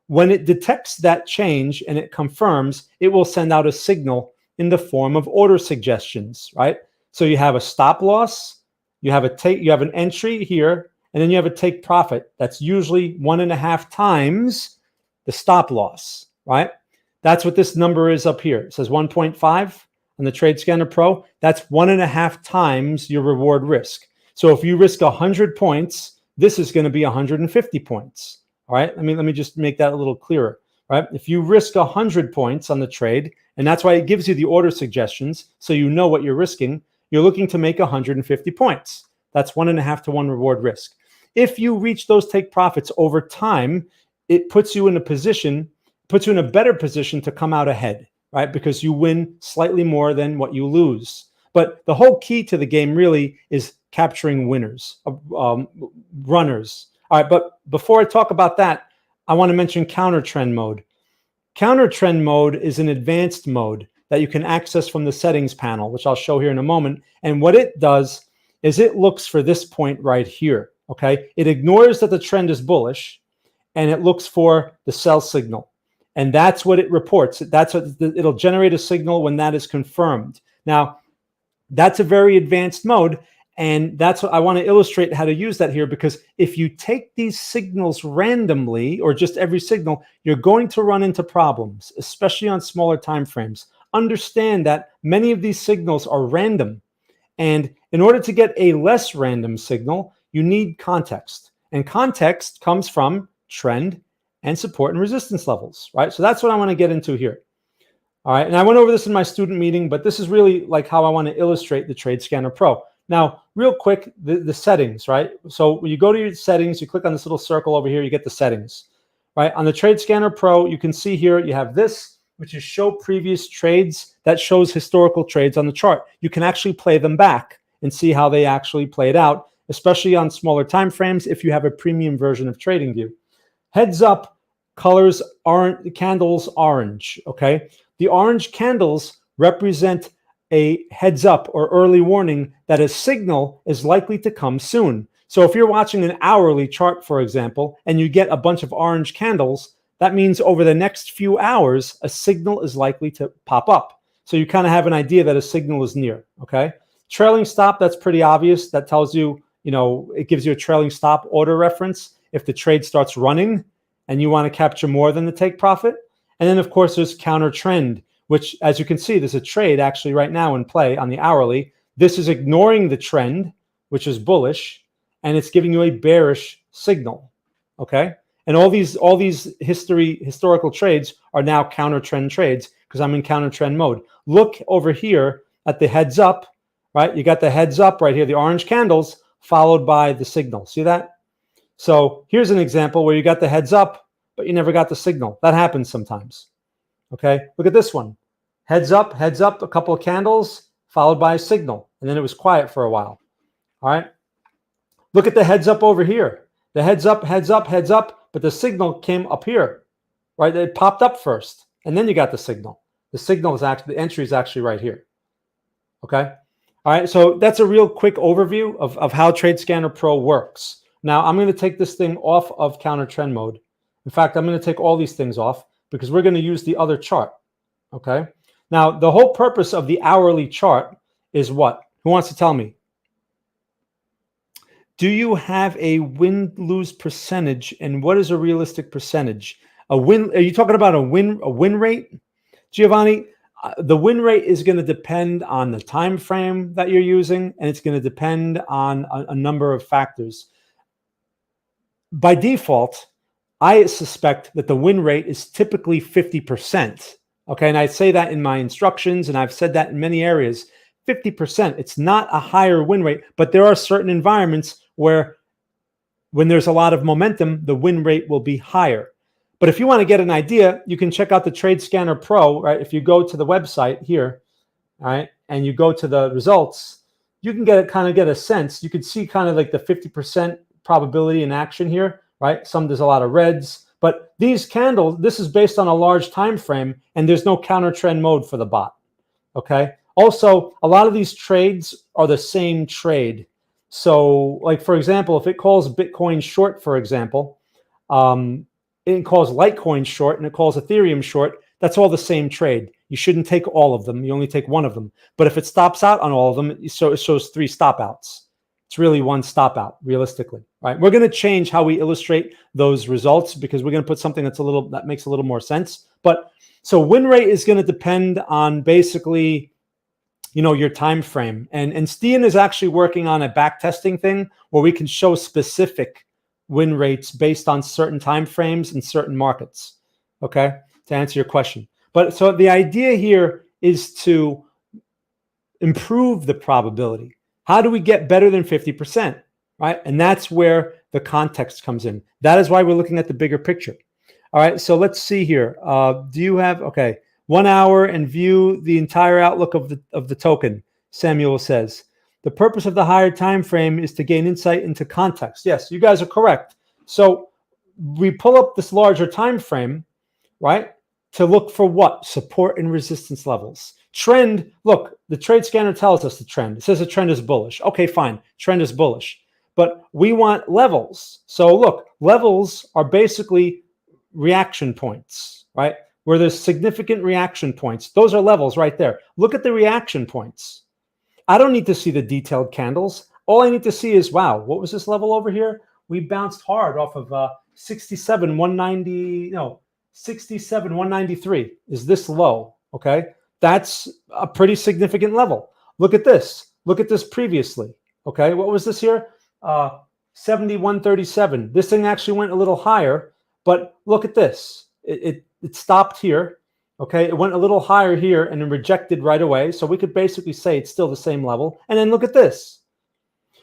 When it detects that change and it confirms, it will send out a signal in the form of order suggestions, right? So you have a stop loss, you have an entry here, and then you have a take profit. That's usually 1.5 times the stop loss, right? That's what this number is up here. It says 1.5 on the Trade Scanner Pro. That's 1.5 times your reward risk. So if you risk 100 points, this is going to be 150 points. All right, let me just make that a little clearer, right? If you risk 100 points on the trade, and that's why it gives you the order suggestions, so you know what you're risking. you're looking to make 150 points. That's 1.5 to 1 reward risk. If you reach those take profits over time, it puts you in a better position to come out ahead, right? Because you win slightly more than what you lose. But the whole key to the game really is capturing winners, runners. All right, but before I talk about that, I want to mention counter trend mode. Counter trend mode is an advanced mode that you can access from the settings panel, which I'll show here in a moment. And what it does is it looks for this point right here, okay? It ignores that the trend is bullish, and it looks for the sell signal. And that's what it reports. That's what it'll generate a signal when that is confirmed. Now, that's a very advanced mode, and that's what I want to illustrate how to use that here, because if you take these signals randomly or just every signal, you're going to run into problems, especially on smaller time frames. Understand that many of these signals are random, and in order to get a less random signal, you need context, and context comes from trend and support and resistance levels, right? So that's what I want to get into here. All right, and I went over this in my student meeting, but this is really like how I want to illustrate the Trade Scanner Pro. Now, real quick, the settings, right? So when you go to your settings, you click on this little circle over here, you get the settings, right? On the Trade Scanner Pro, you can see here, you have this, which is show previous trades. That shows historical trades on the chart. You can actually play them back and see how they actually played out, especially on smaller time frames if you have a premium version of TradingView. Heads up, colors aren't candles orange, okay? The orange candles represent a heads up or early warning that a signal is likely to come soon. So if you're watching an hourly chart, for example, and you get a bunch of orange candles, that means over the next few hours, a signal is likely to pop up. So you kind of have an idea that a signal is near, okay? Trailing stop, that's pretty obvious. That tells you, it gives you a trailing stop order reference if the trade starts running and you want to capture more than the take profit. And then, of course, there's counter trend, which, as you can see, there's a trade actually right now in play on the hourly. This is ignoring the trend, which is bullish, and it's giving you a bearish signal, okay? And all these historical trades are now counter trend trades because I'm in counter trend mode. Look over here at the heads up, right? You got the heads up right here, the orange candles followed by the signal. See that? So here's an example where you got the heads up, but you never got the signal. That happens sometimes. Okay, look at this one. Heads up, a couple of candles, followed by a signal. And then it was quiet for a while. All right. Look at the heads up over here. The heads up, but the signal came up here, right? It popped up first, and then you got the signal. The signal is actually, the entry is actually right here. Okay. All right. So that's a real quick overview of how Trade Scanner Pro works. Now I'm going to take this thing off of counter trend mode. In fact, I'm going to take all these things off because we're going to use the other chart, okay? Now, the whole purpose of the hourly chart is what? Who wants to tell me? Do you have a win-lose percentage, and what is a realistic percentage? A win? Are you talking about a win rate, Giovanni? The win rate is going to depend on the time frame that you're using, and it's going to depend on a number of factors. By default, I suspect that the win rate is typically 50%. Okay, and I say that in my instructions, and I've said that in many areas. 50%. It's not a higher win rate, but there are certain environments where when there's a lot of momentum, the win rate will be higher. But if you want to get an idea, you can check out the Trade Scanner Pro, right? If you go to the website here, all right, and you go to the results, you can get a sense. You could see kind of like the 50% probability in action here. Right? There's a lot of reds, but these candles, this is based on a large time frame, and there's no counter trend mode for the bot. Okay. Also, a lot of these trades are the same trade. So, like for example, if it calls Bitcoin short, for example, it calls Litecoin short and it calls Ethereum short. That's all the same trade. You shouldn't take all of them. You only take one of them. But if it stops out on all of them, it shows 3 stop outs. It's really 1 stop out, realistically, right? We're going to change how we illustrate those results because we're going to put something that makes a little more sense. But so win rate is going to depend on basically, your time frame. And Stian is actually working on a back testing thing where we can show specific win rates based on certain time frames and certain markets. Okay, to answer your question. But so the idea here is to improve the probability? How do we get better than 50%, right? And that's where the context comes in. That is why we're looking at the bigger picture. All right, so let's see here. Do you have, okay, 1 hour and view the entire outlook of the token, Samuel says. The purpose of the higher time frame is to gain insight into context. Yes, you guys are correct. So we pull up this larger time frame, right, to look for what? Support and resistance levels. Trend, look, the trade scanner tells us the trend. It says the trend is bullish. Okay, fine, trend is bullish. But we want levels. So look, levels are basically reaction points, right? Where there's significant reaction points. Those are levels right there. Look at the reaction points. I don't need to see the detailed candles. All I need to see is, wow, what was this level over here? We bounced hard off of 67, 190, no, 67, 193 is this low, okay? That's a pretty significant level. Look at this. Look at this previously, okay? What was this here? 70, 137. This thing actually went a little higher, but look at this. It stopped here. Okay, it went a little higher here and then rejected right away. So we could basically say it's still the same level. And then look at this.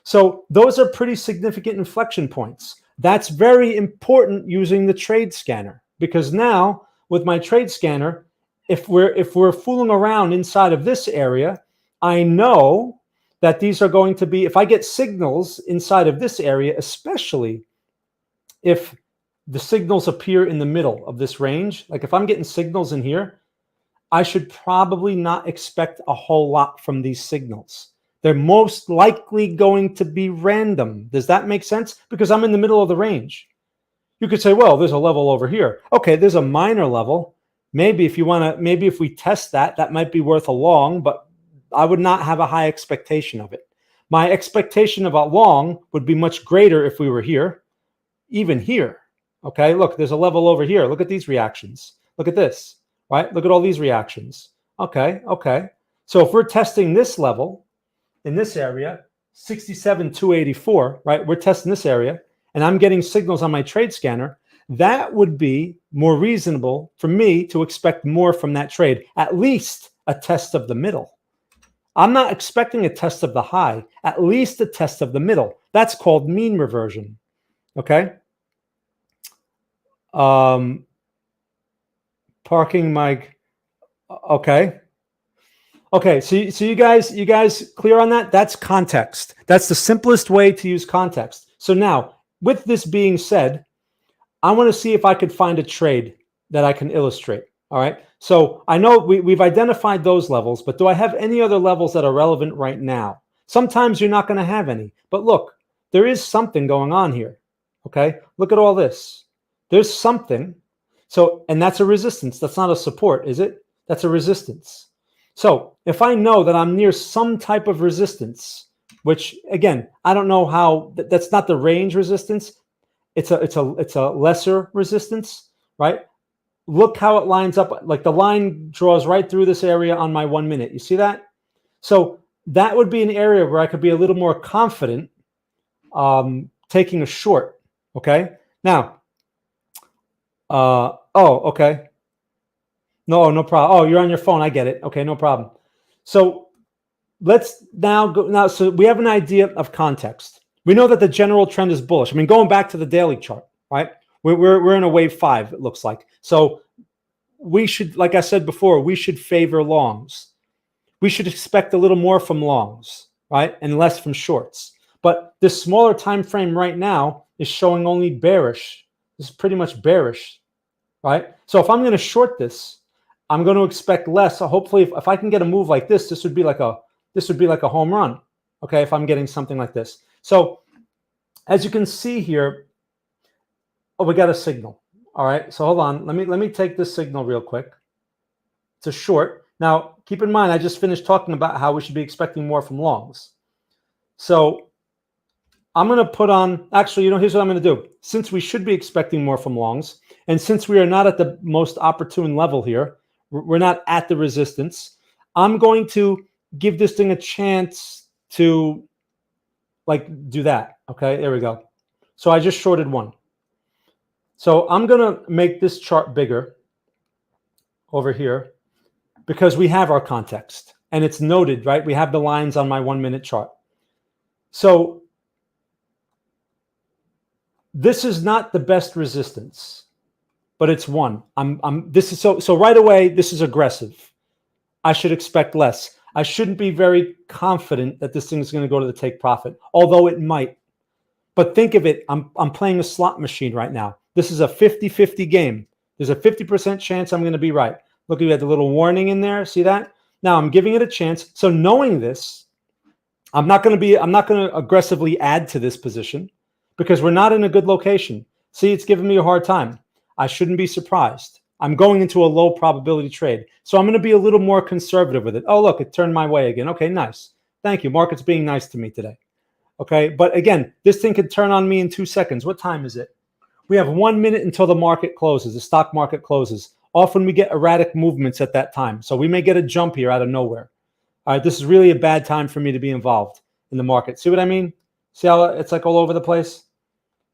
So those are pretty significant inflection points. That's very important using the trade scanner, because now with my trade scanner, if we're fooling around inside of this area, I know that these are going to be, if I get signals inside of this area, especially if the signals appear in the middle of this range. Like if I'm getting signals in here, I should probably not expect a whole lot from these signals. They're most likely going to be random. Does that make sense? Because I'm in the middle of the range. You could say, well, there's a level over here. Okay, there's a minor level. Maybe if you want to, maybe if we test that, that might be worth a long, but I would not have a high expectation of it. My expectation of a long would be much greater if we were here, even here. Okay, look, there's a level over here. Look at these reactions. Look at this, right? Look at all these reactions. Okay, okay. So if we're testing this level in this area, 67,284, right? We're testing this area, and I'm getting signals on my trade scanner. That would be more reasonable for me to expect more from that trade, at least a test of the middle. I'm not expecting a test of the high, at least a test of the middle. That's called mean reversion, okay? Parking mic. Okay. Okay. So you guys clear on that? That's context. That's the simplest way to use context. So now, with this being said, I want to see if I could find a trade that I can illustrate. All right. So I know we've identified those levels, but do I have any other levels that are relevant right now? Sometimes you're not going to have any, but look, there is something going on here. Okay. Look at all this. There's something. So, and that's a resistance. That's not a support, is it? That's a resistance. So if I know that I'm near some type of resistance, which again, I don't know how, that's not the range resistance. It's a lesser resistance, right? Look how it lines up. Like the line draws right through this area on my 1 minute. You see that? So that would be an area where I could be a little more confident taking a short. Okay. Now, oh, okay. No problem. Oh, you're on your phone. I get it. Okay, no problem. So let's now go. Now, so we have an idea of context. We know that the general trend is bullish. I mean, going back to the daily chart, right? We're in a wave 5, it looks like. So we should, like I said before, we should favor longs. We should expect a little more from longs, right? And less from shorts. But this smaller time frame right now is showing only bearish. This is pretty much bearish, right? So if I'm going to short this, I'm going to expect less. So hopefully, if I can get a move like this, this would be like a home run. Okay, if I'm getting something like this. So as you can see here, oh, we got a signal. All right. So hold on. Let me take this signal real quick. It's a short. Now keep in mind, I just finished talking about how we should be expecting more from longs. So I'm going to put on, actually, here's what I'm going to do. Since we should be expecting more from longs, and since we are not at the most opportune level here, we're not at the resistance, I'm going to give this thing a chance to do that. Okay, there we go. So I just shorted one. So I'm going to make this chart bigger over here because we have our context. and it's noted, right? We have the lines on my 1 minute chart. So this is not the best resistance, but it's one. This is so right away, this is aggressive. I should expect less. I shouldn't be very confident that this thing is going to go to the take profit, although it might. But think of it, I'm playing a slot machine right now. This is a 50-50 game. There's a 50% chance I'm going to be right. Look, you had the little warning in there. See that? Now I'm giving it a chance. So knowing this, I'm not going to aggressively add to this position because we're not in a good location. See, it's giving me a hard time. I shouldn't be surprised. I'm going into a low probability trade. So I'm going to be a little more conservative with it. Oh, look, it turned my way again. Okay, nice. Thank you. Market's being nice to me today. Okay, but again, this thing could turn on me in 2 seconds. What time is it? We have 1 minute until the market closes, the stock market closes. Often we get erratic movements at that time. So we may get a jump here out of nowhere. All right, this is really a bad time for me to be involved in the market. See what I mean? See how it's like all over the place?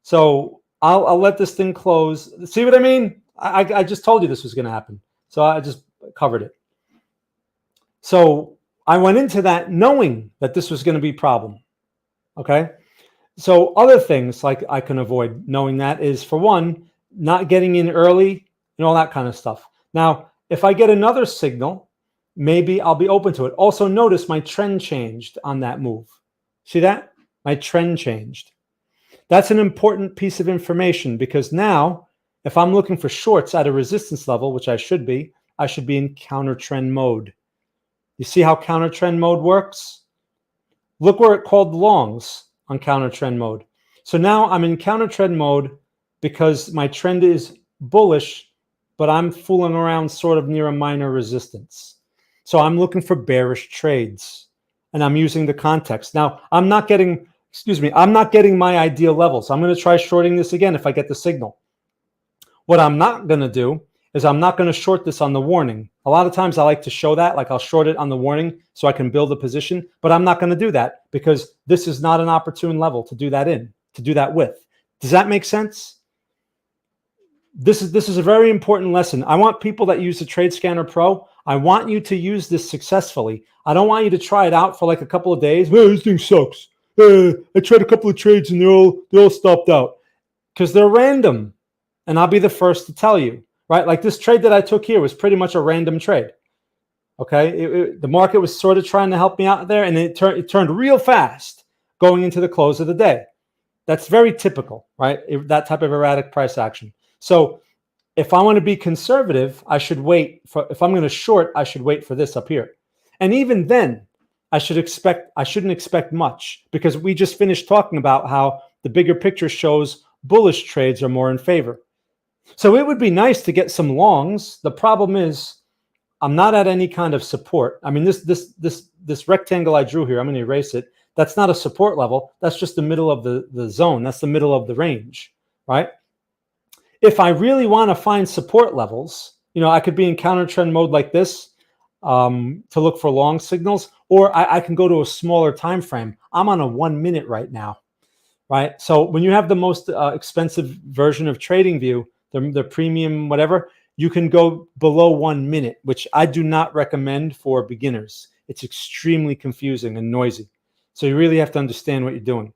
So I'll let this thing close. See what I mean? I just told you this was going to happen. So I just covered it. So I went into that knowing that this was going to be a problem. Okay. So other things like I can avoid knowing that is, for one, not getting in early and all that kind of stuff. Now, if I get another signal, maybe I'll be open to it. Also notice my trend changed on that move. See that? My trend changed. That's an important piece of information because now if I'm looking for shorts at a resistance level, which I should be in counter trend mode. You see how counter trend mode works? Look where it called longs on counter trend mode. So now I'm in counter trend mode because my trend is bullish, but I'm fooling around sort of near a minor resistance. So I'm looking for bearish trades and I'm using the context. Now I'm not getting my ideal levels. I'm going to try shorting this again if I get the signal. What I'm not going to do is I'm not going to short this on the warning. A lot of times I like to show that, like I'll short it on the warning so I can build a position, but I'm not going to do that because this is not an opportune level to do that with. Does that make sense? This is a very important lesson. I want people that use the Trade Scanner Pro, I want you to use this successfully. I don't want you to try it out for like a couple of days. Oh, this thing sucks. I tried a couple of trades and they all stopped out because they're random. And I'll be the first to tell you. Right? Like this trade that I took here was pretty much a random trade. Okay. The market was sort of trying to help me out there and it turned real fast going into the close of the day. That's very typical, right? That type of erratic price action. So if I want to be conservative, I should wait for, if I'm going to short, I should wait for this up here. And even then I shouldn't expect much because we just finished talking about how the bigger picture shows bullish trades are more in favor. So it would be nice to get some longs. The problem is I'm not at any kind of support. I mean, this rectangle I drew here, I'm going to erase it. That's not a support level. That's just the middle of the zone. That's the middle of the range, right? If I really want to find support levels, I could be in counter trend mode like this to look for long signals, or I can go to a smaller time frame. I'm on a 1 minute right now, right? So when you have the most expensive version of TradingView, the premium, whatever, you can go below 1 minute, which I do not recommend for beginners. It's extremely confusing and noisy. So you really have to understand what you're doing.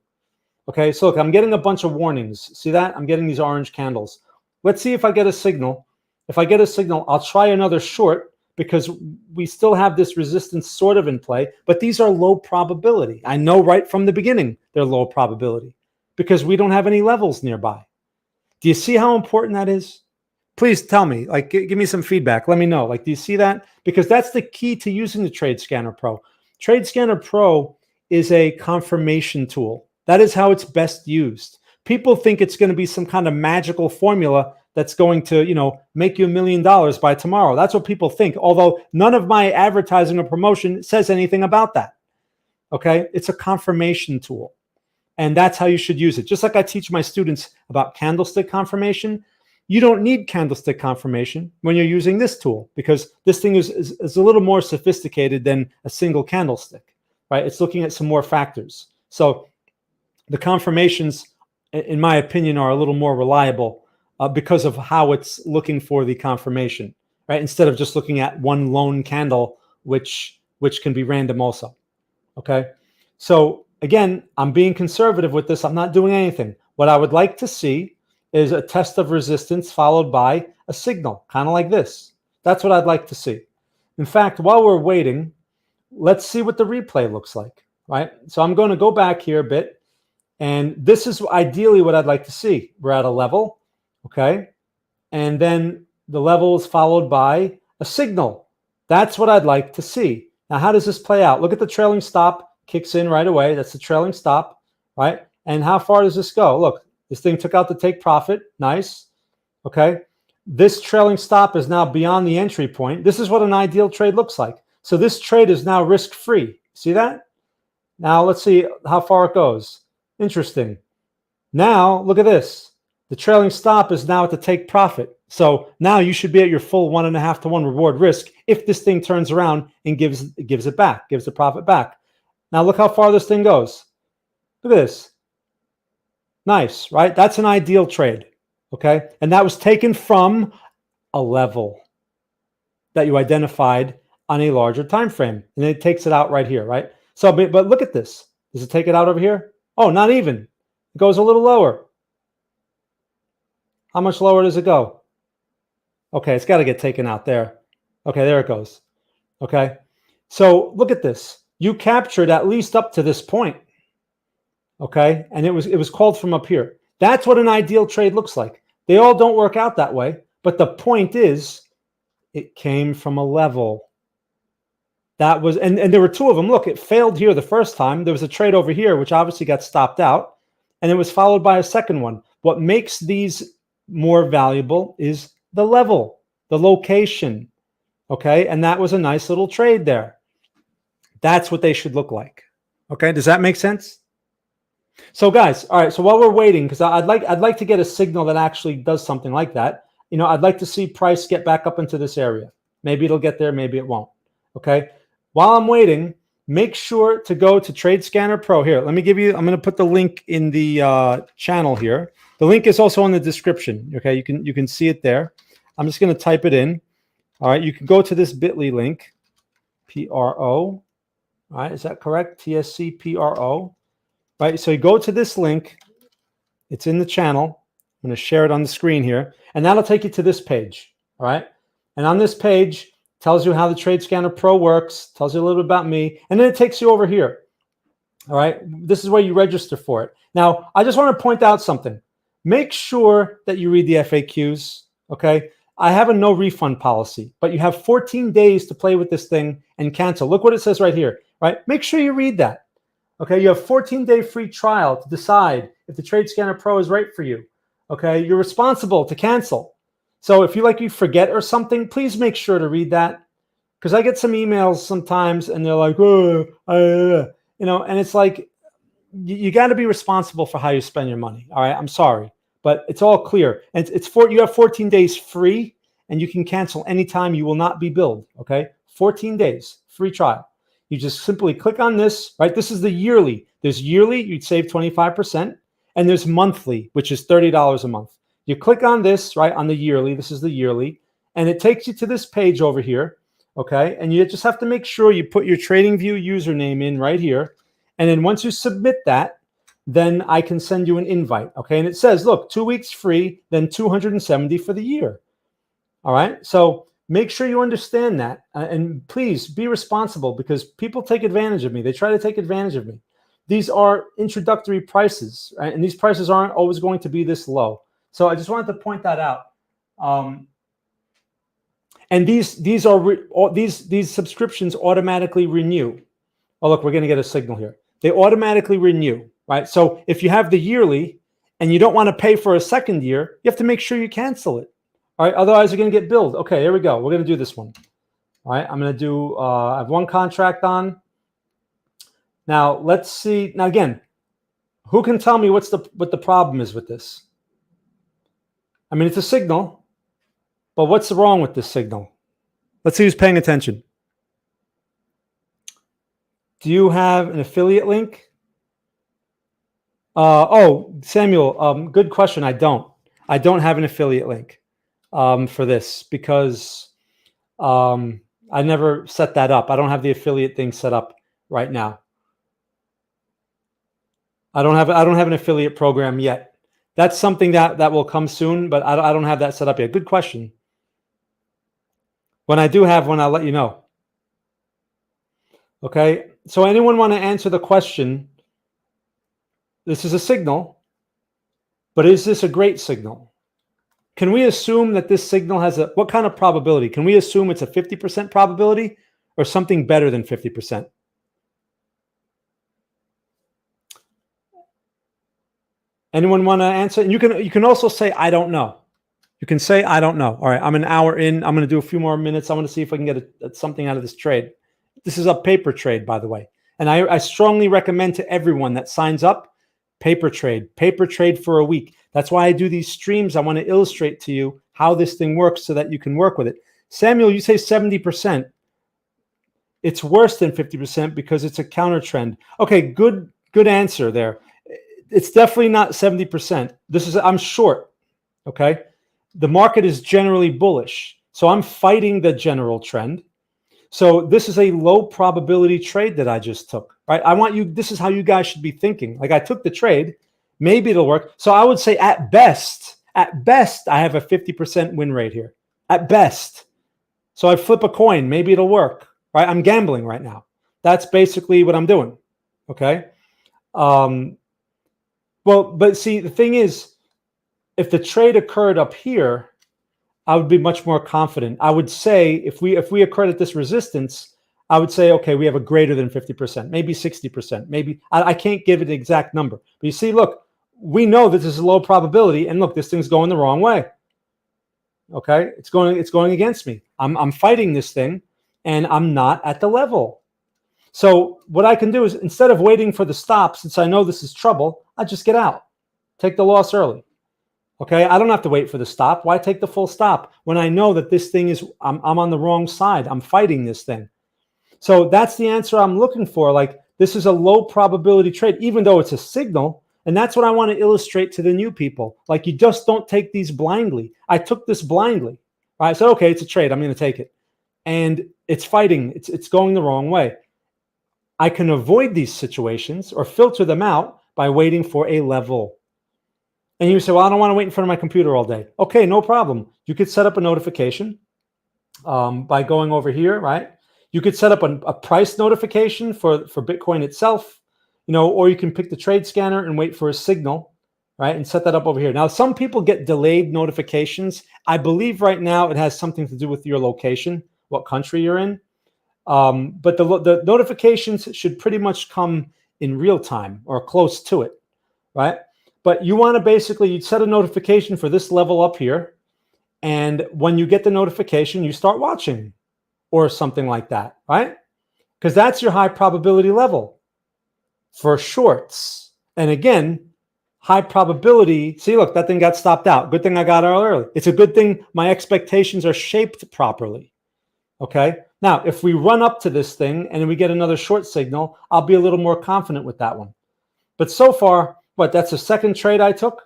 Okay, so look, I'm getting a bunch of warnings. See that? I'm getting these orange candles. Let's see if I get a signal. If I get a signal, I'll try another short because we still have this resistance sort of in play, but these are low probability. I know right from the beginning they're low probability because we don't have any levels nearby. Do you see how important that is? Please tell me, like, give me some feedback. Let me know. Like, do you see that? Because that's the key to using the Trade Scanner Pro. Trade Scanner Pro is a confirmation tool. That is how it's best used. People think it's going to be some kind of magical formula that's going to, make you $1 million by tomorrow. That's what people think. Although none of my advertising or promotion says anything about that. Okay. It's a confirmation tool. And that's how you should use it. Just like I teach my students about candlestick confirmation, you don't need candlestick confirmation when you're using this tool because this thing is a little more sophisticated than a single candlestick, right? It's looking at some more factors. So the confirmations, in my opinion, are a little more reliable because of how it's looking for the confirmation, right? Instead of just looking at one lone candle, which which can be random also. Okay. So again, I'm being conservative with this. I'm not doing anything. What I would like to see is a test of resistance followed by a signal, kind of like this. That's what I'd like to see. In fact, while we're waiting, let's see what the replay looks like, right? So I'm going to go back here a bit, and this is ideally what I'd like to see. We're at a level, okay? And then the level is followed by a signal. That's what I'd like to see. Now, how does this play out? Look at the trailing stop, kicks in right away. That's the trailing stop, right? And how far does this go? Look, this thing took out the take profit. Nice. Okay. This trailing stop is now beyond the entry point. This is what an ideal trade looks like. So this trade is now risk-free. See that? Now let's see how far it goes. Interesting. Now look at this. The trailing stop is now at the take profit. So now you should be at your full 1.5 to 1 reward risk if this thing turns around and gives it back, gives the profit back. Now look how far this thing goes. Look at this. Nice, right? That's an ideal trade, okay? And that was taken from a level that you identified on a larger time frame. And it takes it out right here, right? So, but look at this. Does it take it out over here? Oh, not even. It goes a little lower. How much lower does it go? Okay, it's got to get taken out there. Okay, there it goes. Okay, so look at this. You captured at least up to this point. Okay, and it was called from up here. That's what an ideal trade looks like. They all don't work out that way, but the point is, it came from a level. That was, and there were two of them. Look, it failed here the first time. There was a trade over here, which obviously got stopped out, and it was followed by a second one. What makes these more valuable is the level, the location. Okay, and that was a nice little trade there. That's what they should look like. Okay, does that make sense? So guys, all right, so while we're waiting, because I'd like to get a signal that actually does something like that. You know, I'd like to see price get back up into this area. Maybe it'll get there, maybe it won't. Okay, while I'm waiting, make sure to go to Trade Scanner Pro. Here, let me give you, I'm going to put the link in the channel here. The link is also in the description. Okay, you can see it there. I'm just going to type it in. All right, you can go to this bit.ly link, PRO. All right, is that correct? TSCPRO. Right, so you go to this link. It's in the channel. I'm going to share it on the screen here, and that'll take you to this page. All right, and on this page tells you how the Trade Scanner Pro works, tells you a little bit about me, and then it takes you over here. All right, this is where you register for it. Now, I just want to point out something. Make sure that you read the FAQs. Okay, I have a no refund policy, but you have 14 days to play with this thing and cancel. Look what it says right here. Right, make sure you read that. Okay, you have 14-day free trial to decide if the Trade Scanner Pro is right for you. Okay, you're responsible to cancel. So if you forget or something, please make sure to read that, because I get some emails sometimes and they're like, oh, you know, and it's like, you got to be responsible for how you spend your money. All right, I'm sorry, but it's all clear. And you have 14 days free, and you can cancel anytime. You will not be billed. Okay, 14 days free trial. You just simply click on this, right? This is the yearly. There's yearly, you'd save 25%, and there's monthly, which is $30 a month. You click on this, right, on the yearly. This is the yearly, and it takes you to this page over here, okay? And you just have to make sure you put your TradingView username in right here, and then once you submit that, then I can send you an invite, okay? And it says, look, 2 weeks free, then 270 for the year, all right? So make sure you understand that, and please be responsible, because people take advantage of me. They try to take advantage of me. These are introductory prices, right? And these prices aren't always going to be this low. So I just wanted to point that out. And these subscriptions automatically renew. Oh, look, we're going to get a signal here. They automatically renew, right? So if you have the yearly and you don't want to pay for a second year, you have to make sure you cancel it. All right, otherwise you're going to get billed. Okay, here we go. We're going to do this one. All right, I'm going to do, I have one contract on. Now, let's see. Now, again, who can tell me what the problem is with this? I mean, it's a signal, but what's wrong with this signal? Let's see who's paying attention. Do you have an affiliate link? Oh, Samuel, good question. I don't have an affiliate link for this, because I never set that up. I don't have the affiliate thing set up right now. I don't have an affiliate program yet. That's something that will come soon, but I don't have that set up yet. Good question. When I do have one, I'll let you know. Okay. So anyone want to answer the question? This is a signal, but is this a great signal? Can we assume that this signal has what kind of probability? Can we assume it's a 50% probability or something better than 50%? Anyone want to answer? And you can also say, I don't know. You can say, I don't know. All right, I'm an hour in. I'm going to do a few more minutes. I want to see if I can get something out of this trade. This is a paper trade, by the way. And I strongly recommend to everyone that signs up, paper trade for a week. That's why I do these streams. I want to illustrate to you how this thing works so that you can work with it. Samuel, you say 70%. It's worse than 50% because it's a counter trend. Okay, good answer there. It's definitely not 70%. I'm short, okay? The market is generally bullish. So I'm fighting the general trend. So this is a low probability trade that I just took, right? This is how you guys should be thinking. Like I took the trade, maybe it'll work. So I would say at best, I have a 50% win rate here, at best. So I flip a coin, maybe it'll work, right? I'm gambling right now. That's basically what I'm doing, okay? Well, but see, the thing is, if the trade occurred up here, I would be much more confident. I would say if we occurred at this resistance, I would say, okay, we have a greater than 50%, maybe 60%, maybe. I can't give it an exact number. But you see, look, we know that this is a low probability, and look, this thing's going the wrong way. Okay, it's going against me. I'm fighting this thing, and I'm not at the level. So what I can do is, instead of waiting for the stop, since I know this is trouble, I just get out, take the loss early. Okay, I don't have to wait for the stop. Why take the full stop when I know that this thing is, I'm on the wrong side. I'm fighting this thing. So that's the answer I'm looking for. Like, this is a low probability trade, even though it's a signal. And that's what I want to illustrate to the new people. Like, you just don't take these blindly. I took this blindly. I said, okay, it's a trade. I'm going to take it. And it's fighting. It's going the wrong way. I can avoid these situations or filter them out by waiting for a level. And you say, well, I don't want to wait in front of my computer all day. Okay, no problem. You could set up a notification by going over here, right? You could set up a price notification for Bitcoin itself, or you can pick the trade scanner and wait for a signal, right? And set that up over here. Now, some people get delayed notifications. I believe right now it has something to do with your location, what country you're in. But the notifications should pretty much come in real time or close to it, right? But you want to you'd set a notification for this level up here. And when you get the notification, you start watching or something like that, right? Because that's your high probability level for shorts. And again, high probability. See, look, that thing got stopped out. Good thing I got out early. It's a good thing my expectations are shaped properly. Okay. Now, if we run up to this thing and we get another short signal, I'll be a little more confident with that one. But so far, that's the second trade I took,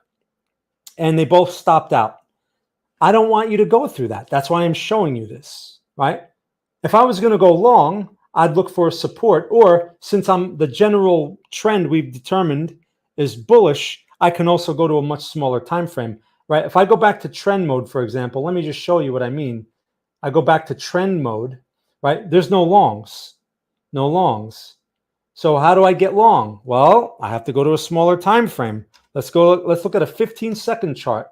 and they both stopped out. I don't want you to go through that. That's why I'm showing you this, right? If I was going to go long, I'd look for support, or since the general trend we've determined is bullish, I can also go to a much smaller time frame, right? If I go back to trend mode, for example, let me just show you what I mean. I go back to trend mode, right? There's no longs, no longs. So how do I get long? Well, I have to go to a smaller time frame. Let's look at a 15-second chart.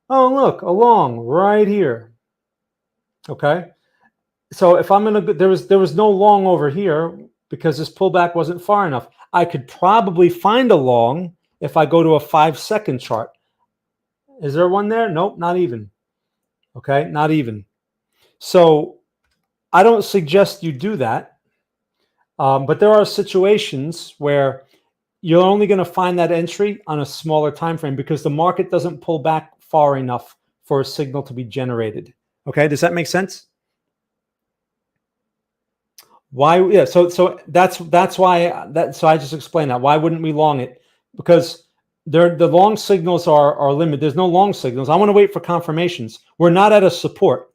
Oh, look, a long right here. Okay. So if I'm going to, there was no long over here because this pullback wasn't far enough. I could probably find a long if I go to a 5-second chart. Is there one there? Nope, not even. Okay, not even. So I don't suggest you do that. But there are situations where you're only going to find that entry on a smaller time frame because the market doesn't pull back far enough for a signal to be generated. Okay, does that make sense? Why? Yeah. So that's why So I just explained that. Why wouldn't we long it? Because the long signals are limited. There's no long signals. I want to wait for confirmations. We're not at a support.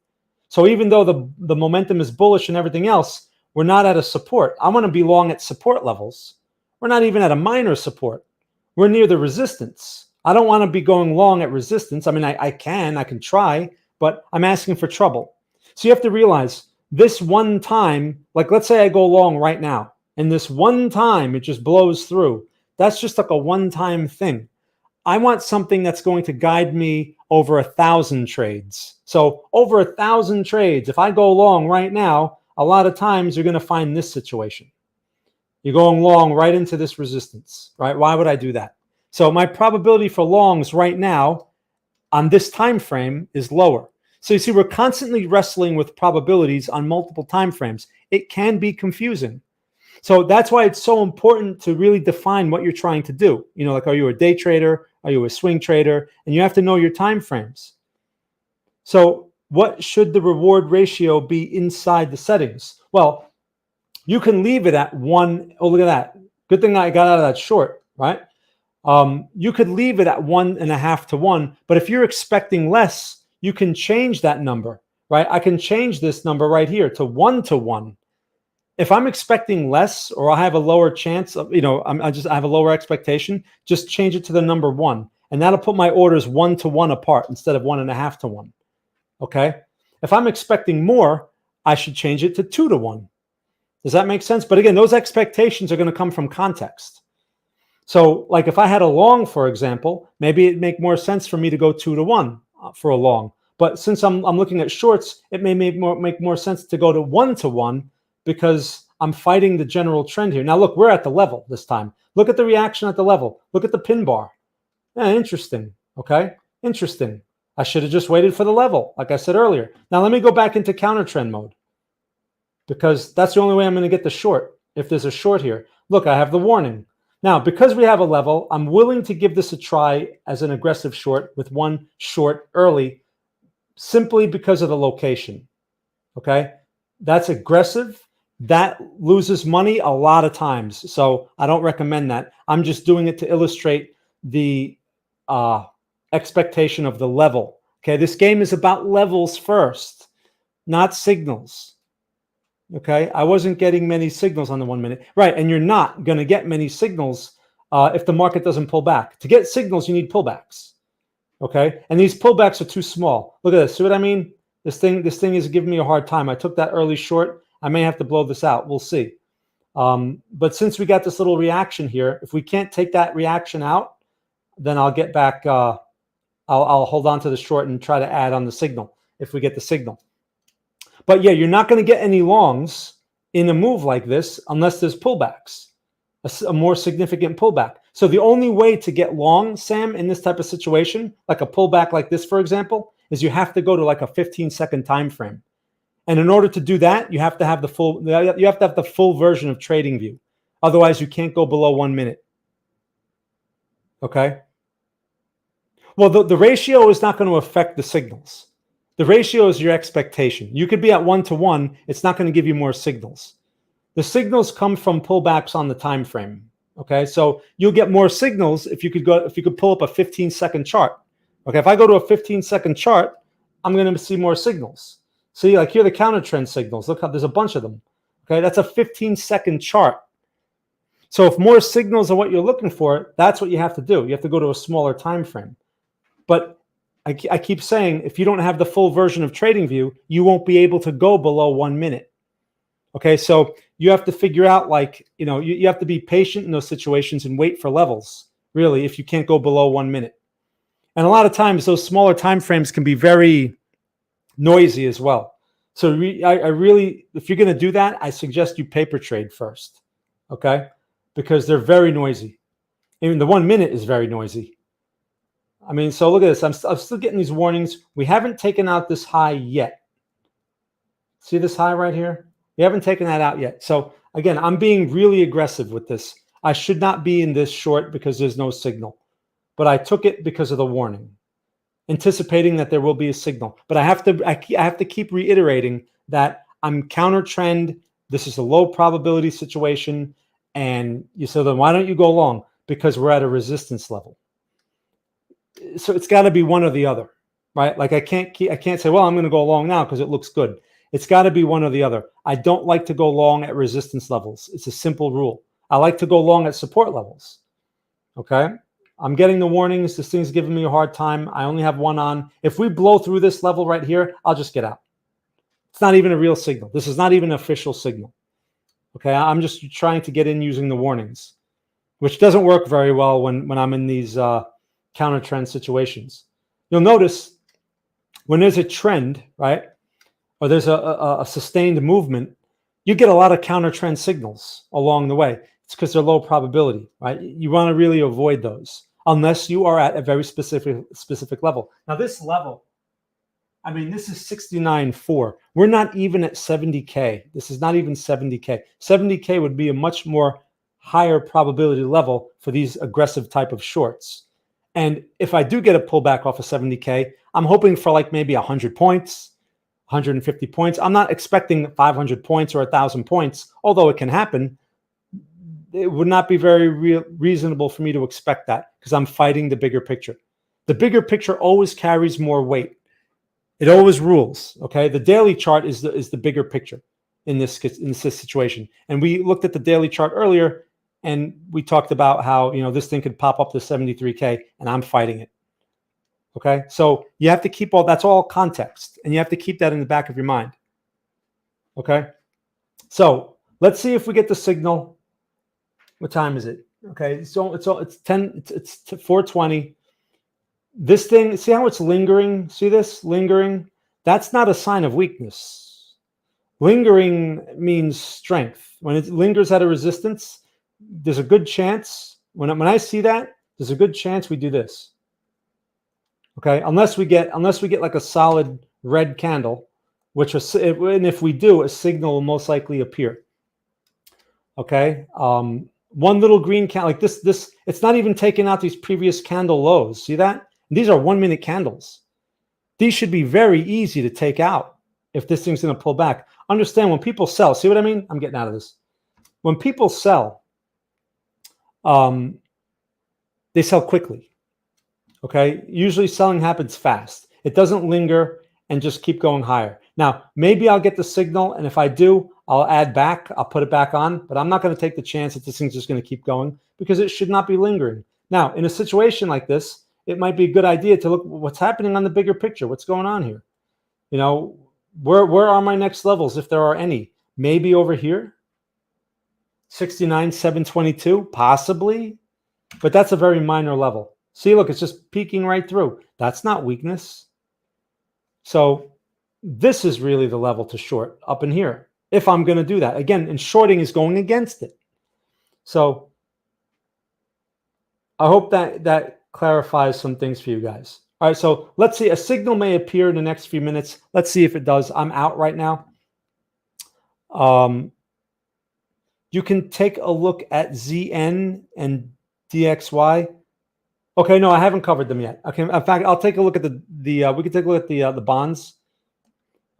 So even though the momentum is bullish and everything else, we're not at a support. I want to be long at support levels. We're not even at a minor support. We're near the resistance. I don't want to be going long at resistance. I mean, I can try, but I'm asking for trouble. So you have to realize this one time, like let's say I go long right now, and this one time it just blows through. That's just like a one-time thing. I want something that's going to guide me over 1,000 trades. So over 1,000 trades, if I go long right now, a lot of times you're going to find this situation. You're going long right into this resistance, right? Why would I do that? So my probability for longs right now on this time frame is lower. So you see, we're constantly wrestling with probabilities on multiple time frames. It can be confusing. So that's why it's so important to really define what you're trying to do. You know, like, are you a day trader? Are you a swing trader? And you have to know your time frames. So what should the reward ratio be inside the settings? Well, you can leave it at 1. Oh, look at that. Good thing I got out of that short, right? You could leave it at 1.5 to 1. But if you're expecting less, you can change that number, right? I can change this number right here to 1 to 1. If I'm expecting less, or I have a lower chance of, I have a lower expectation, just change it to the number 1. And that'll put my orders 1 to 1 apart instead of 1.5 to 1. Okay. If I'm expecting more, I should change it to 2 to 1. Does that make sense? But again, those expectations are going to come from context. So like if I had a long, for example, maybe it'd make more sense for me to go 2 to 1 for a long. But since I'm looking at shorts, it may make more sense to go to 1 to 1 because I'm fighting the general trend here. Now look, we're at the level this time. Look at the reaction at the level. Look at the pin bar. Yeah, interesting. Okay, interesting. I should have just waited for the level, like I said earlier. Now let me go back into counter trend mode, because that's the only way I'm going to get the short. If there's a short here, look, I have the warning. Now, because we have a level, I'm willing to give this a try as an aggressive short with one short early, simply because of the location. Okay, that's aggressive. That loses money a lot of times. So I don't recommend that. I'm just doing it to illustrate the expectation of the level. Okay, this game is about levels first, not signals. Okay, I wasn't getting many signals on the 1 minute. Right, and you're not going to get many signals if the market doesn't pull back. To get signals, you need pullbacks. Okay, and these pullbacks are too small. Look at this. See what I mean? This thing is giving me a hard time. I took that early short. I may have to blow this out. We'll see. But since we got this little reaction here, if we can't take that reaction out, then I'll get back. I'll hold on to the short and try to add on the signal if we get the signal. But yeah, you're not going to get any longs in a move like this unless there's pullbacks, a more significant pullback. So the only way to get long, Sam, in this type of situation, like a pullback like this, for example, is you have to go to like a 15-second time frame. And in order to do that, you have to have the full version of TradingView. Otherwise, you can't go below 1 minute. Okay? Well, the ratio is not going to affect the signals. The ratio is your expectation. You could be at 1 to 1. It's not going to give you more signals. The signals come from pullbacks on the time frame. Okay, so you'll get more signals if you could pull up a 15-second chart. Okay, if I go to a 15-second chart, I'm going to see more signals. See, like here are the counter trend signals. Look how there's a bunch of them. Okay, that's a 15-second chart. So if more signals are what you're looking for, that's what you have to do. You have to go to a smaller time frame. But I keep saying, if you don't have the full version of TradingView, you won't be able to go below 1 minute. Okay, so you have to figure out, like, you have to be patient in those situations and wait for levels, really, if you can't go below 1 minute. And a lot of times, those smaller time frames can be very noisy as well. So I really, if you're going to do that, I suggest you paper trade first, okay? Because they're very noisy. Even the 1 minute is very noisy. I mean, so look at this. I'm still getting these warnings. We haven't taken out this high yet. See this high right here? We haven't taken that out yet. So again, I'm being really aggressive with this. I should not be in this short because there's no signal. But I took it because of the warning, anticipating that there will be a signal. But I have to keep reiterating that I'm counter trend. This is a low probability situation. And so then why don't you go long? Because we're at a resistance level. So it's got to be one or the other. right? Like I can't say, well, I'm going to go long now because it looks good. It's got to be one or the other. I don't like to go long at resistance levels. It's a simple rule. I like to go long at support levels. Okay. I'm getting the warnings. This thing's giving me a hard time. I only have one on. If we blow through this level right here, I'll just get out. It's not even a real signal. This is not even an official signal. Okay. I'm just trying to get in using the warnings, which doesn't work very well when I'm in these counter trend situations. You'll notice when there's a trend, right, or there's a sustained movement, you get a lot of counter trend signals along the way. It's because they're low probability, right? You want to really avoid those unless you are at a very specific level. Now, this level, I mean, this is 69.4. We're not even at 70K. This is not even 70K. 70K would be a much more higher probability level for these aggressive type of shorts. And if I do get a pullback off of 70K, I'm hoping for like maybe 100 points, 150 points. I'm not expecting 500 points or 1,000 points, although it can happen. It would not be very reasonable for me to expect that because I'm fighting the bigger picture. The bigger picture always carries more weight. It always rules. Okay, the daily chart is the bigger picture in this situation. And we looked at the daily chart earlier, and we talked about how this thing could pop up to 73K, and I'm fighting it. Okay, so you have to keep that's all context, and you have to keep that in the back of your mind. Okay, so let's see if we get the signal. What time is it? Okay, so it's 4:20. This thing, see how it's lingering? See this lingering? That's not a sign of weakness. Lingering means strength. When it lingers at a resistance, there's a good chance. When I see that, there's a good chance we do this. Okay, unless we get like a solid red candle, and if we do, a signal will most likely appear. Okay, one little green candle like this. It's not even taking out these previous candle lows. See that? These are 1 minute candles. These should be very easy to take out if this thing's going to pull back. Understand when people sell. See what I mean? I'm getting out of this. When people sell, they sell quickly. Okay, usually selling happens fast. It doesn't linger and just keep going higher. Now, maybe I'll get the signal, and if I do, I'll add back. I'll put it back on, but I'm not going to take the chance that this thing's just going to keep going because it should not be lingering. Now, in a situation like this, it might be a good idea to look what's happening on the bigger picture. What's going on here? Where are my next levels if there are any? Maybe over here, 69,722, possibly, but that's a very minor level. See, look, it's just peeking right through. That's not weakness. So this is really the level to short up in here. If I'm going to do that again, and shorting is going against it. So I hope that clarifies some things for you guys. All right, so let's see. A signal may appear in the next few minutes. Let's see if it does. I'm out right now. You can take a look at ZN and DXY. Okay, no, I haven't covered them yet. Okay, in fact, I'll take a look at we can take a look at the bonds.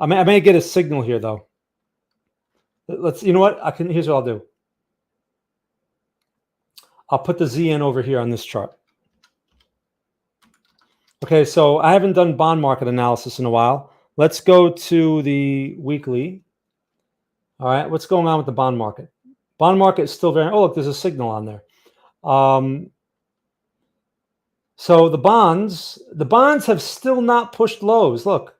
I may get a signal here though. You know what? Here's what I'll do. I'll put the ZN over here on this chart. Okay, so I haven't done bond market analysis in a while. Let's go to the weekly. All right, what's going on with the bond market? Bond market is still very, oh, look, there's a signal on there. So the bonds have still not pushed lows. Look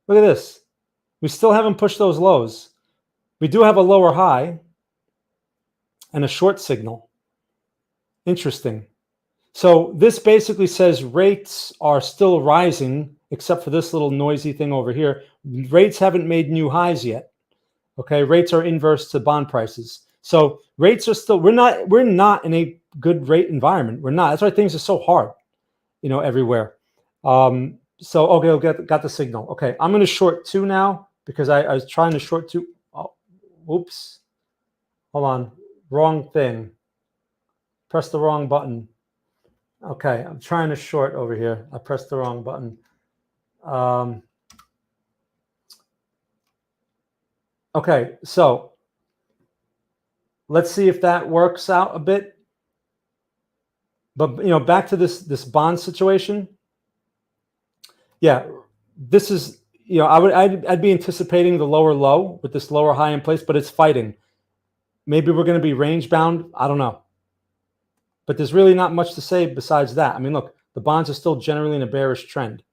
at this. We still haven't pushed those lows. We do have a lower high and a short signal. Interesting. So this basically says rates are still rising, except for this little noisy thing over here. Rates haven't made new highs yet. Okay, rates are inverse to bond prices. So rates are still, we're not in a good rate environment. We're not. That's why things are so hard, everywhere. So okay, got the signal. Okay, I'm going to short 2 now because I was trying to short 2. Oh, oops. Hold on. Wrong thing. Press the wrong button. Okay, I'm trying to short over here. I pressed the wrong button. Okay, so let's see if that works out a bit. But back to this bond situation. Yeah, this is, I'd be anticipating the lower low with this lower high in place, but it's fighting. Maybe we're going to be range bound. I don't know. But there's really not much to say besides that. I mean, look, the bonds are still generally in a bearish trend,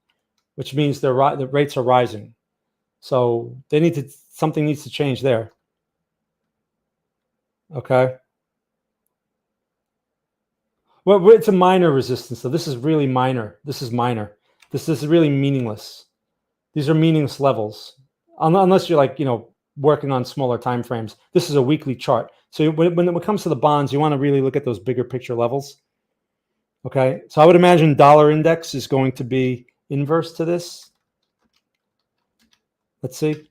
which means the rates are rising. So something needs to change there. Okay. Well, it's a minor resistance. So this is really minor. This is minor. This is really meaningless. These are meaningless levels, unless you're like, working on smaller time frames. This is a weekly chart. So when it comes to the bonds, you want to really look at those bigger picture levels. Okay. So I would imagine dollar index is going to be inverse to this. Let's see.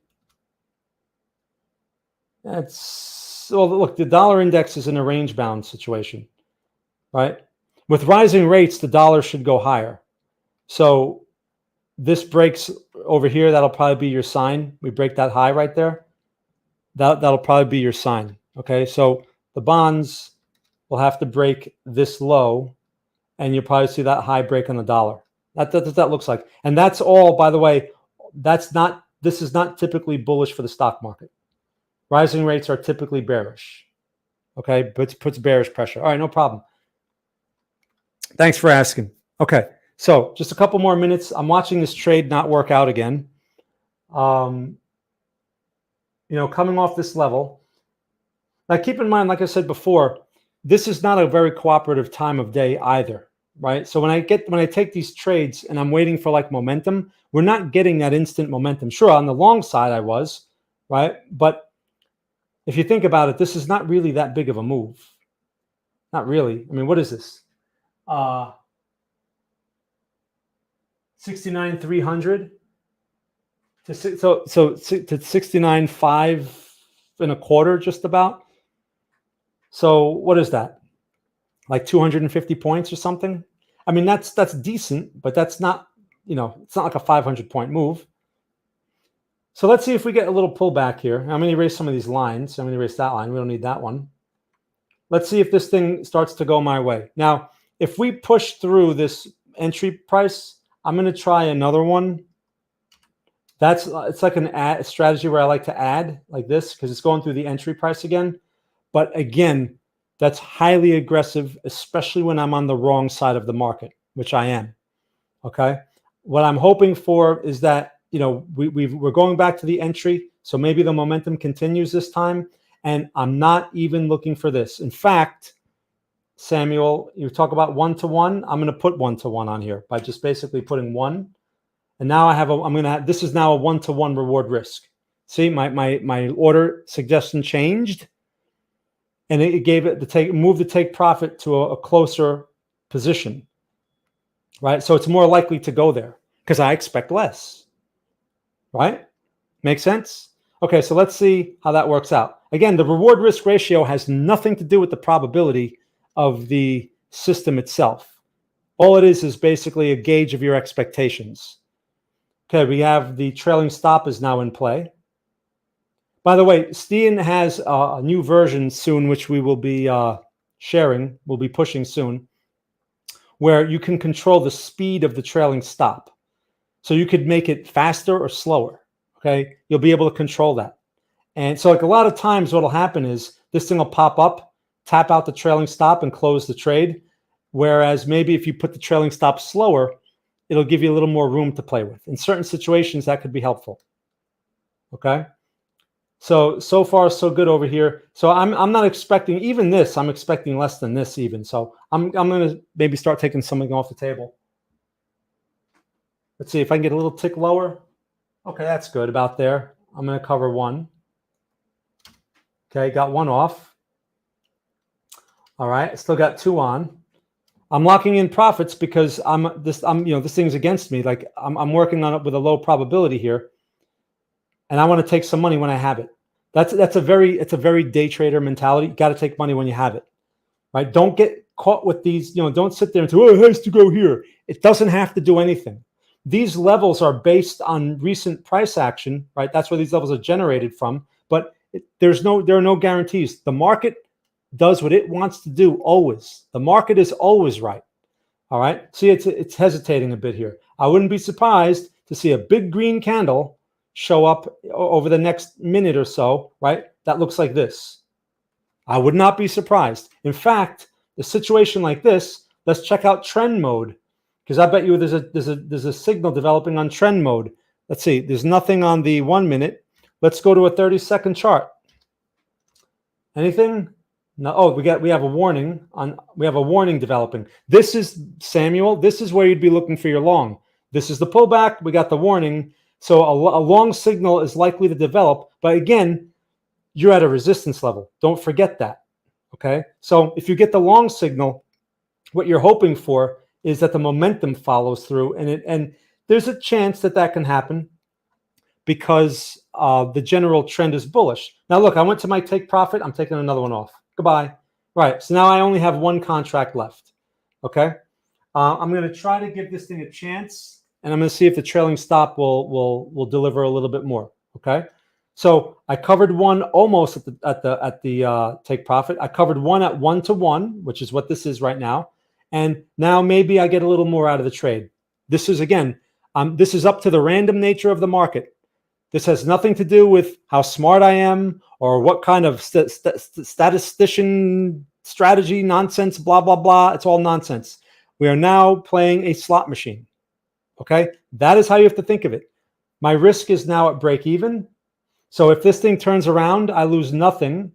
Look, the dollar index is in a range bound situation, right? With rising rates, the dollar should go higher. So this breaks over here. That'll probably be your sign. We break that high right there. That'll probably be your sign. Okay. So the bonds will have to break this low, and you'll probably see that high break on the dollar. That's what that looks like. And that's all, by the way, this is not typically bullish for the stock market. Rising rates are typically bearish. Okay. But puts bearish pressure. All right. No problem. Thanks for asking. Okay. So just a couple more minutes. I'm watching this trade not work out again. Coming off this level. Now, keep in mind, like I said before, this is not a very cooperative time of day either, right? So when I take these trades and I'm waiting for like momentum, we're not getting that instant momentum. Sure, on the long side I was, right? But if you think about it, this is not really that big of a move. Not really. I mean, what is this? 69,300 to 69.5 and a quarter, just about. So what is that? Like 250 points or something? I mean, that's decent, but that's not, it's not like a 500-point move. So let's see if we get a little pullback here. I'm going to erase some of these lines. I'm going to erase that line. We don't need that one. Let's see if this thing starts to go my way. Now, if we push through this entry price, I'm going to try another one. It's like a strategy where I like to add like this because it's going through the entry price again. But again, that's highly aggressive, especially when I'm on the wrong side of the market, which I am. Okay. What I'm hoping for is that, we're going back to the entry. So maybe the momentum continues this time. And I'm not even looking for this. In fact, Samuel, you talk about 1-to-1. I'm going to put 1-to-1 on here by just basically putting 1. And now this is now a 1-to-1 reward risk. See, my order suggestion changed. And it gave it the take profit to a closer position, right? So it's more likely to go there because I expect less, right? Make sense? Okay, so let's see how that works out. Again, the reward risk ratio has nothing to do with the probability of the system itself. All it is basically a gauge of your expectations. Okay, we have the trailing stop is now in play. By the way, Steen has a new version soon, which we will be sharing, we'll be pushing soon, where you can control the speed of the trailing stop. So you could make it faster or slower, okay? You'll be able to control that. And so like a lot of times what will happen is this thing will pop up, tap out the trailing stop and close the trade. Whereas maybe if you put the trailing stop slower, it'll give you a little more room to play with. In certain situations, that could be helpful, okay? So far, so good over here. So I'm not expecting even this. I'm expecting less than this even. So I'm going to maybe start taking something off the table. Let's see if I can get a little tick lower. Okay, that's good about there. I'm going to cover 1. Okay, got 1 off. All right, still got 2 on. I'm locking in profits because this thing's against me. Like I'm working on it with a low probability here. And I want to take some money when I have it. It's a very day trader mentality. You got to take money when you have it, right? Don't get caught with these, don't sit there and say, oh, it has to go here. It doesn't have to do anything. These levels are based on recent price action, right? That's where these levels are generated from. But there are no guarantees. The market does what it wants to do always. The market is always right. All right. See, it's hesitating a bit here. I wouldn't be surprised to see a big green candle show up over the next minute or so, right? That looks like this. I would not be surprised. In fact, a situation like this, let's check out trend mode, because I bet you there's a signal developing on trend mode. Let's see, there's nothing on the 1 minute. Let's go to a 30-second chart. Anything? No. Oh, we have a warning on. We have a warning developing. This is Samuel. This is where you'd be looking for your long. This is the pullback. We got the warning. So a long signal is likely to develop. But again, you're at a resistance level. Don't forget that. Okay. So if you get the long signal, what you're hoping for is that the momentum follows through, and there's a chance that that can happen because the general trend is bullish. Now, look, I went to my take profit. I'm taking another one off. Goodbye. Right. So now I only have one contract left. Okay. I'm going to try to give this thing a chance, and I'm going to see if the trailing stop will deliver a little bit more. Okay. So I covered one almost at the take profit. I covered one at 1-to-1, which is what this is right now. And now maybe I get a little more out of the trade. This is, again, this is up to the random nature of the market. This has nothing to do with how smart I am or what kind of statistician strategy nonsense, blah, blah, blah. It's all nonsense. We are now playing a slot machine. Okay? That is how you have to think of it. My risk is now at break even. So if this thing turns around, I lose nothing.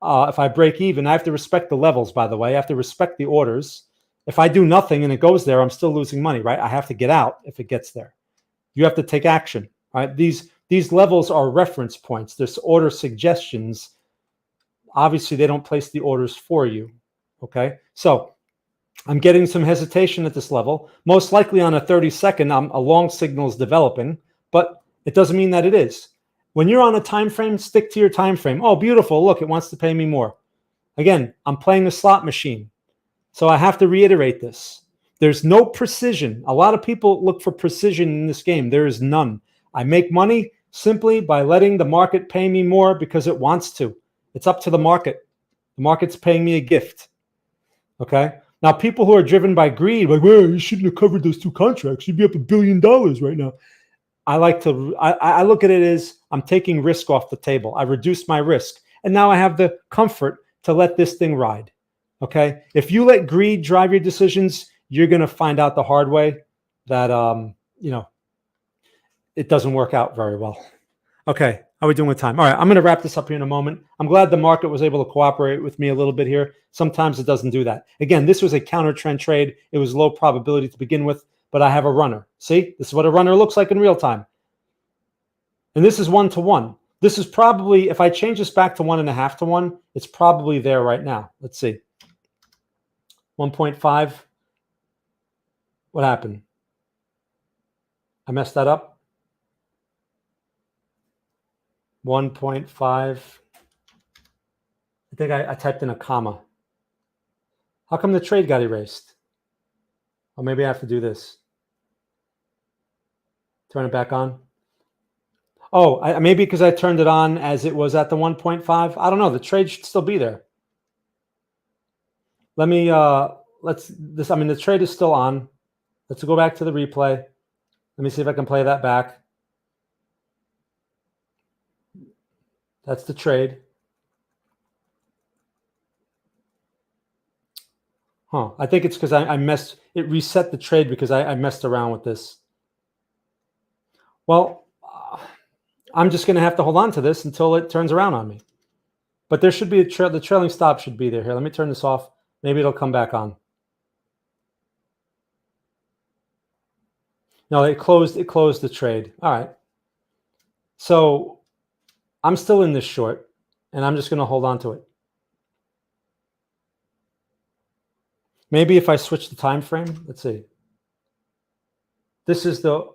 If I break even, I have to respect the levels, by the way. I have to respect the orders. If I do nothing and it goes there, I'm still losing money, right? I have to get out if it gets there. You have to take action, right? These levels are reference points. There's order suggestions. Obviously, they don't place the orders for you, okay? So I'm getting some hesitation at this level. Most likely on a 30-second, a long signal is developing, but it doesn't mean that it is. When you're on a time frame, stick to your time frame. Oh, beautiful. Look, it wants to pay me more. Again, I'm playing a slot machine. So I have to reiterate this. There's no precision. A lot of people look for precision in this game. There is none. I make money simply by letting the market pay me more because it wants to. It's up to the market. The market's paying me a gift. Okay? Now, people who are driven by greed, like, well, you shouldn't have covered those two contracts. You'd be up $1 billion right now. I look at it as I'm taking risk off the table. I reduced my risk. And now I have the comfort to let this thing ride. Okay? If you let greed drive your decisions, you're going to find out the hard way that, it doesn't work out very well. Okay. How are we doing with time? All right. I'm going to wrap this up here in a moment. I'm glad the market was able to cooperate with me a little bit here. Sometimes it doesn't do that. Again, this was a counter trend trade. It was low probability to begin with, but I have a runner. See, this is what a runner looks like in real time. And this is 1-to-1. This is probably, if I change this back to 1.5-to-1, it's probably there right now. Let's see. 1.5. What happened? I messed that up. 1.5. I think I typed in a comma. How come the trade got erased? Or maybe I have to do this. Turn it back on. Oh, maybe because I turned it on as it was at the 1.5. I don't know. The trade should still be there. Let me, the trade is still on. Let's go back to the replay. Let me see if I can play that back. That's the trade. I think it's because it reset the trade because I messed around with this. Well, I'm just going to have to hold on to this until it turns around on me. But there should be the trailing stop should be there. Here, let me turn this off. Maybe it'll come back on. No, it closed the trade. All right. So I'm still in this short, and I'm just going to hold on to it. Maybe if I switch the time frame, let's see. This is the,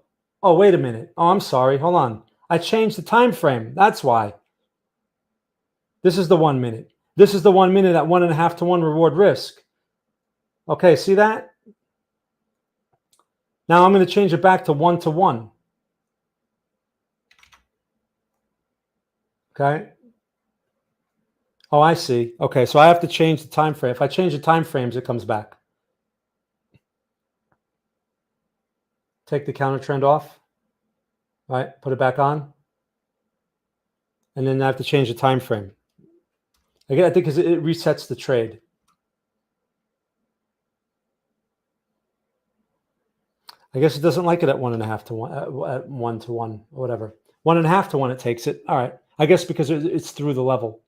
oh, wait a minute. Oh, I'm sorry. Hold on. I changed the time frame. That's why. This is the 1 minute. This is the 1 minute at 1.5-to-1 reward risk. Okay, see that? Now I'm going to change it back to 1-to-1. Okay. Oh, I see. Okay, so I have to change the time frame. If I change the time frames, it comes back take the counter trend off, right? Put it back on. And then I have to change the time frame. Again, I think because it resets the trade. I guess it doesn't like it at 1.5 to 1, at 1 to 1, or whatever. 1.5 to 1, it takes it. All right. I guess because it's through the level.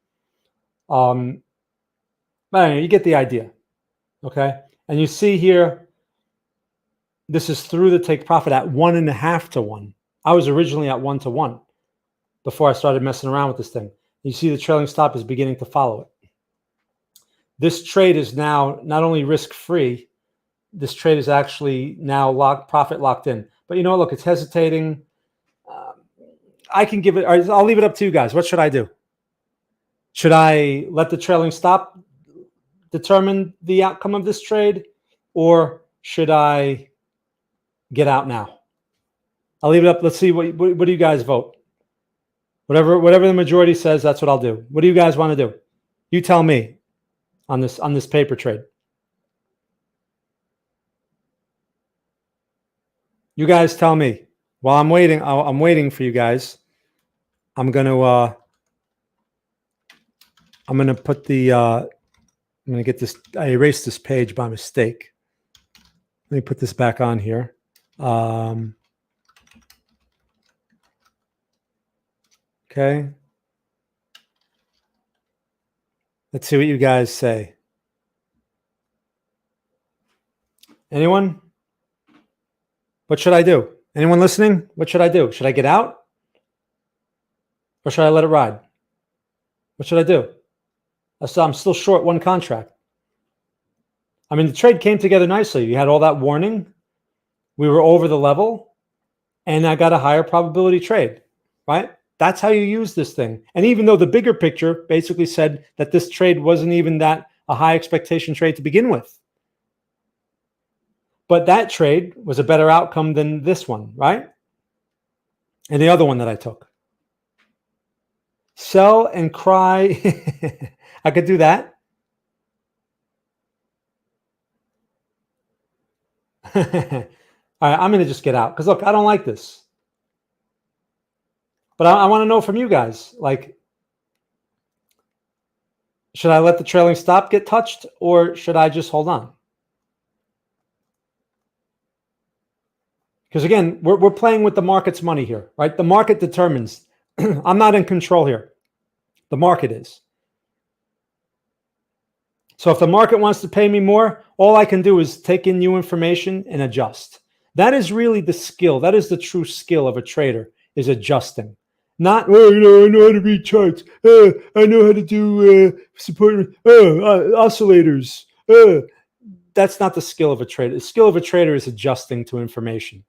But anyway, you get the idea. Okay. And you see here, this is through the take profit at 1.5 to 1. I was originally at 1 to 1 before I started messing around with this thing. You see the trailing stop is beginning to follow it. This trade is now not only risk-free, this trade is actually now profit locked in. But you know, look, it's hesitating. I can give it, I'll leave it up to you guys. What should I do? Should I let the trailing stop determine the outcome of this trade, or should I get out now? I'll leave it up. Let's see what do you guys vote. Whatever the majority says, that's what I'll do. What do you guys want to do? You tell me on this paper trade. You guys tell me. While I'm waiting for you guys. I'm gonna put the I'm gonna get this. I erased this page by mistake. Let me put this back on here. Okay. Let's see what you guys say. Anyone? What should I do? Anyone listening? What should I do? Should I get out? Or should I let it ride? What should I do? I'm still short one contract. I mean, the trade came together nicely. You had all that warning. We were over the level, and I got a higher probability trade, right? That's how you use this thing. And even though the bigger picture basically said that this trade wasn't even that a high expectation trade to begin with. But that trade was a better outcome than this one, right? And the other one that I took. Sell and cry. I could do that. All right, I'm going to just get out because look, I don't like this. But I want to know from you guys, like, should I let the trailing stop get touched or should I just hold on? Because again, we're playing with the market's money here, right? The market determines. I'm not in control here. The market is. So if the market wants to pay me more, all I can do is take in new information and adjust. That is really the skill. That is the true skill of a trader, is adjusting. Not, I know how to read charts. I know how to do support oscillators. That's not the skill of a trader. The skill of a trader is adjusting to information.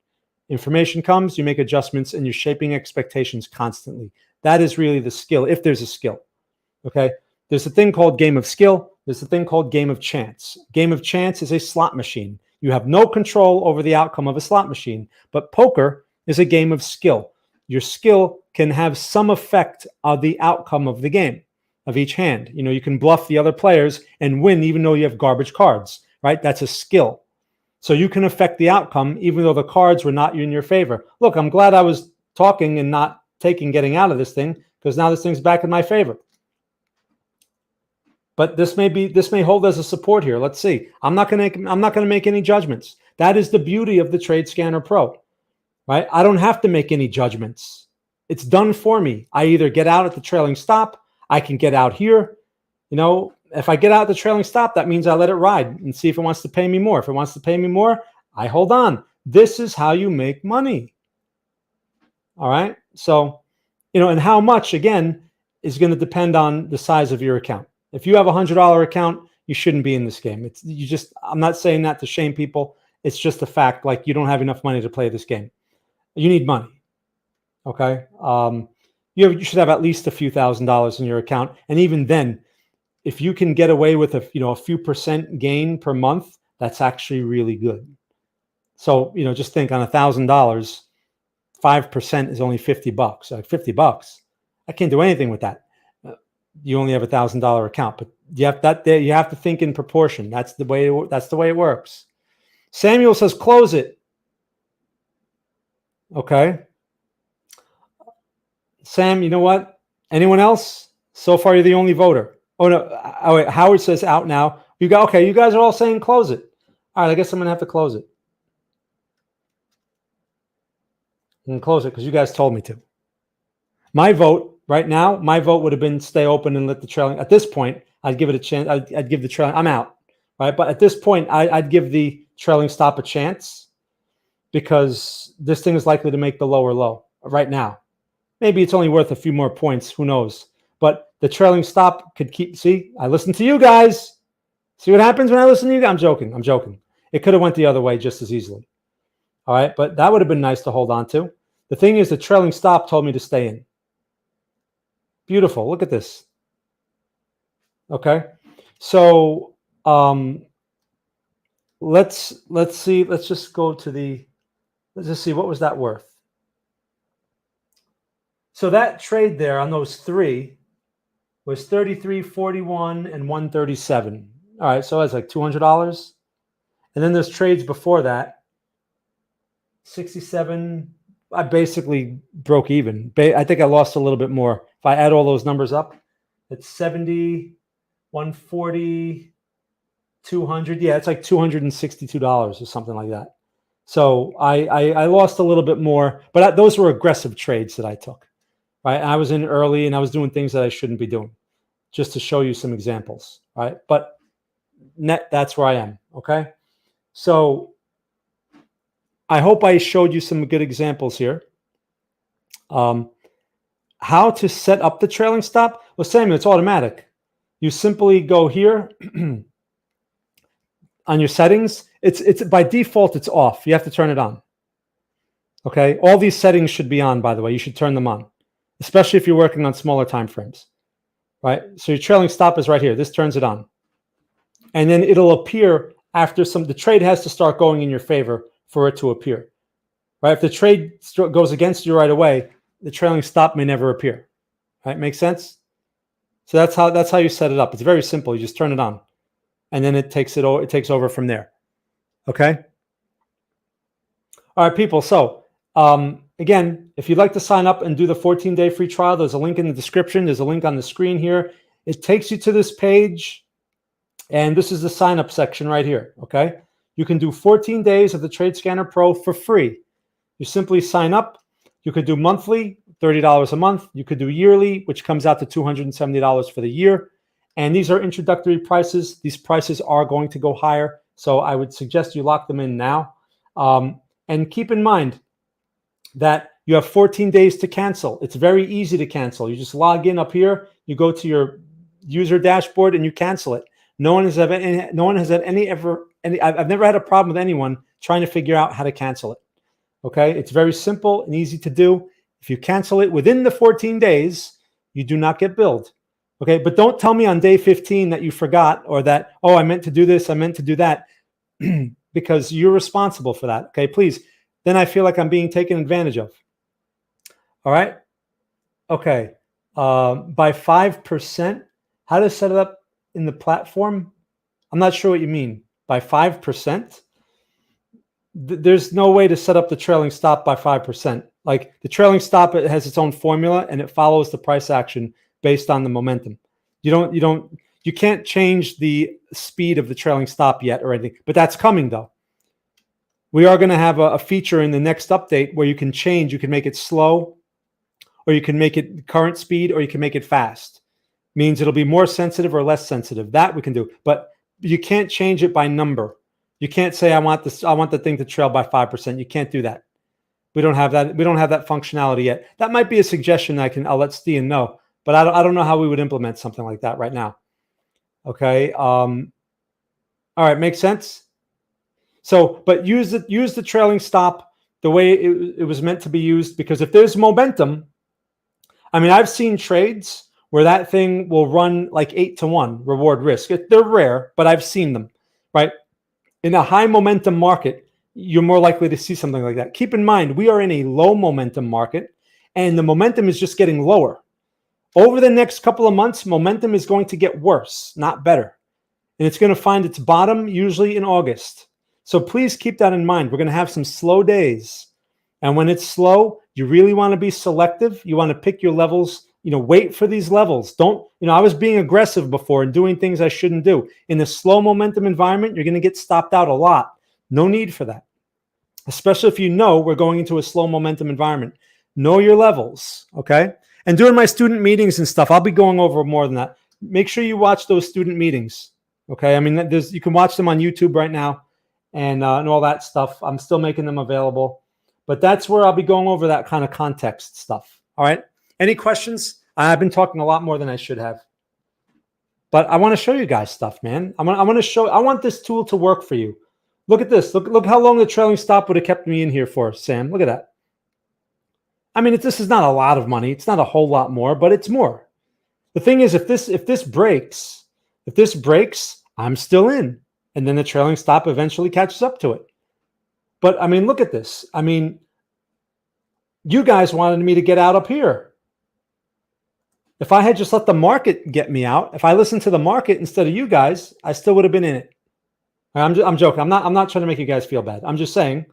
Information comes, you make adjustments, and you're shaping expectations constantly. That is really the skill, if there's a skill. Okay? There's a thing called game of skill. There's a thing called game of chance. Game of chance is a slot machine. You have no control over the outcome of a slot machine. But poker is a game of skill. Your skill can have some effect on the outcome of the game, of each hand. You know, you can bluff the other players and win even though you have garbage cards, right? That's a skill. So you can affect the outcome even though the cards were not in your favor. Look, I'm glad I was talking and not getting out of this thing, because now this thing's back in my favor. But this may hold as a support here. Let's see. I'm not going to make any judgments. That is the beauty of the Trade Scanner Pro, right? I don't have to make any judgments. It's done for me. I either get out at the trailing stop. I can get out here. You know, if I get out the trailing stop, that means I let it ride and see if it wants to pay me more. If it wants to pay me more, I hold on. This is how you make money. All right. So, you know, and how much, again, is going to depend on the size of your account. If you have a $100 account, you shouldn't be in this game. I'm not saying that to shame people. It's just a fact. Like, you don't have enough money to play this game. You need money. Okay. You should have at least a few $1,000s in your account. And even then, if you can get away with a few percent gain per month, that's actually really good. So, you know, just think on $1,000, 5% is only $50. Like $50, I can't do anything with that. You only have $1,000 account, but you have to think in proportion. That's the way it works. Samuel says, close it. Okay. Sam, you know what? Anyone else? So far, you're the only voter. Oh, no. Oh, wait. Howard says out now. You got, okay, you guys are all saying close it. All right, I guess I'm going to have to close it. I'm going to close it because you guys told me to. My vote right now, my vote would have been stay open and let the trailing. At this point, I'd give it a chance. I'd give the trailing. I'm out, right? But at this point, I'd give the trailing stop a chance because this thing is likely to make the lower low right now. Maybe it's only worth a few more points. Who knows? But the trailing stop could keep. See, I listen to you guys. See what happens when I listen to you? I'm joking. I'm joking. It could have went the other way just as easily. All right, but that would have been nice to hold on to. The thing is, the trailing stop told me to stay in. Beautiful. Look at this. Okay, so let's see. Let's just go to the. Let's just see what was that worth. So that trade there on those three was 33.41 and 137. All right, so that's like $200. And then there's trades before that. 67. I basically broke even. I think I lost a little bit more. If I add all those numbers up, it's 70, 140, 200. Yeah, it's like $262 or something like that. So I lost a little bit more, but those were aggressive trades that I took. Right, I was in early and I was doing things that I shouldn't be doing, just to show you some examples. Right, but net, that's where I am. Okay, so I hope I showed you some good examples here. How to set up the trailing stop? Well, Samuel, it's automatic. You simply go here on your settings. It's by default it's off. You have to turn it on. Okay, all these settings should be on. By the way, you should turn them on, especially if you're working on smaller time frames. Right, so your trailing stop is right here. This turns it on, and then it'll appear after the trade has to start going in your favor for it to appear. Right, if the trade goes against you right away, the trailing stop may never appear. Right, make sense? So that's how you set it up. It's very simple. You just turn it on, and then it takes over from there. Okay. All right, people. So again, if you'd like to sign up and do the 14-day free trial, there's a link in the description. There's a link on the screen here. It takes you to this page, and this is the sign up section right here. Okay. You can do 14 days of the Trade Scanner Pro for free. You simply sign up. You could do monthly, $30 a month. You could do yearly, which comes out to $270 for the year. And these are introductory prices. These prices are going to go higher. So I would suggest you lock them in now. And keep in mind that you have 14 days to cancel. It's very easy to cancel. You just log in up here. You go to your user dashboard and you cancel it. No one has had any. I've never had a problem with anyone trying to figure out how to cancel it. Okay, it's very simple and easy to do. If you cancel it within the 14 days, you do not get billed. Okay, but don't tell me on day 15 that you forgot or that, oh, I meant to do this, I meant to do that, because you're responsible for that. Okay, please. Then I feel like I'm being taken advantage of. All right. Okay. By 5%, how to set it up in the platform? I'm not sure what you mean. By 5%? There's no way to set up the trailing stop by 5%. Like the trailing stop, it has its own formula and it follows the price action based on the momentum. You can't change the speed of the trailing stop yet or anything, but that's coming though. We are going to have a feature in the next update where you can change. You can make it slow, or you can make it current speed, or you can make it fast. Means it'll be more sensitive or less sensitive. That we can do, but you can't change it by number. You can't say I want the thing to trail by 5%. You can't do that. We don't have that. We don't have that functionality yet. That might be a suggestion I'll let Stian know, but I don't know how we would implement something like that right now. Okay. All right. Makes sense. So, but use the trailing stop the way it was meant to be used, because if there's momentum, I mean, I've seen trades where that thing will run like 8-to-1 reward risk. They're rare, but I've seen them, right? In a high momentum market, you're more likely to see something like that. Keep in mind, we are in a low momentum market, and the momentum is just getting lower. Over the next couple of months, momentum is going to get worse, not better. And it's going to find its bottom usually in August. So please keep that in mind. We're going to have some slow days. And when it's slow, you really want to be selective. You want to pick your levels, wait for these levels. Don't, I was being aggressive before and doing things I shouldn't do. In a slow momentum environment, you're going to get stopped out a lot. No need for that, especially if we're going into a slow momentum environment. Know your levels, okay? And during my student meetings and stuff, I'll be going over more than that. Make sure you watch those student meetings, okay? I mean, you can watch them on YouTube right now and all that stuff. I'm still making them available. But that's where I'll be going over that kind of context stuff. All right. Any questions? I've been talking a lot more than I should have. But I want to show you guys stuff, man. I want this tool to work for you. Look at this. Look how long the trailing stop would have kept me in here for, Sam. Look at that. I mean, this is not a lot of money. It's not a whole lot more, but it's more. The thing is, if this breaks, I'm still in. And then the trailing stop eventually catches up to it. But I mean, look at this. I mean, you guys wanted me to get out up here. If I had just let the market get me out, if I listened to the market instead of you guys, I still would have been in it. I'm joking. I'm not trying to make you guys feel bad. I'm just saying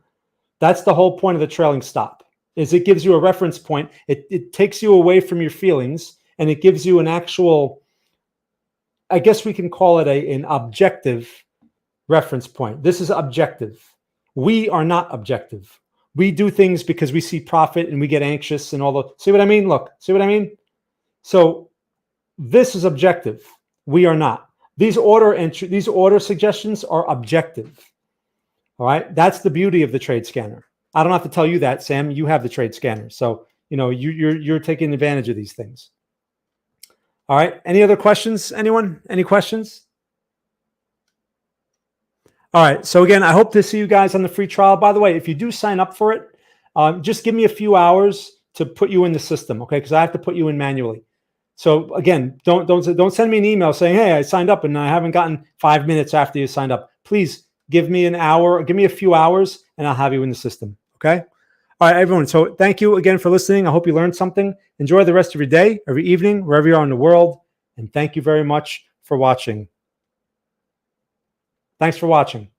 that's the whole point of the trailing stop. Is it gives you a reference point. It takes you away from your feelings, and it gives you an actual, I guess we can call it an objective reference point. This is objective. We are not objective. We do things because we see profit and we get anxious and all the, see what I mean? Look, see what I mean? So this is objective. We are not. These order suggestions are objective. All right. That's the beauty of the trade scanner. I don't have to tell you that, Sam. You have the trade scanner. So, you're taking advantage of these things. All right. Any other questions? Anyone? Any questions? All right. So again, I hope to see you guys on the free trial. By the way, if you do sign up for it, just give me a few hours to put you in the system, okay? Because I have to put you in manually. So again, don't send me an email saying, "Hey, I signed up and I haven't gotten 5 minutes after you signed up." Please give me an hour, give me a few hours, and I'll have you in the system. Okay. All right, everyone. So thank you again for listening. I hope you learned something. Enjoy the rest of your day, every evening, wherever you are in the world, and thank you very much for watching. Thanks for watching.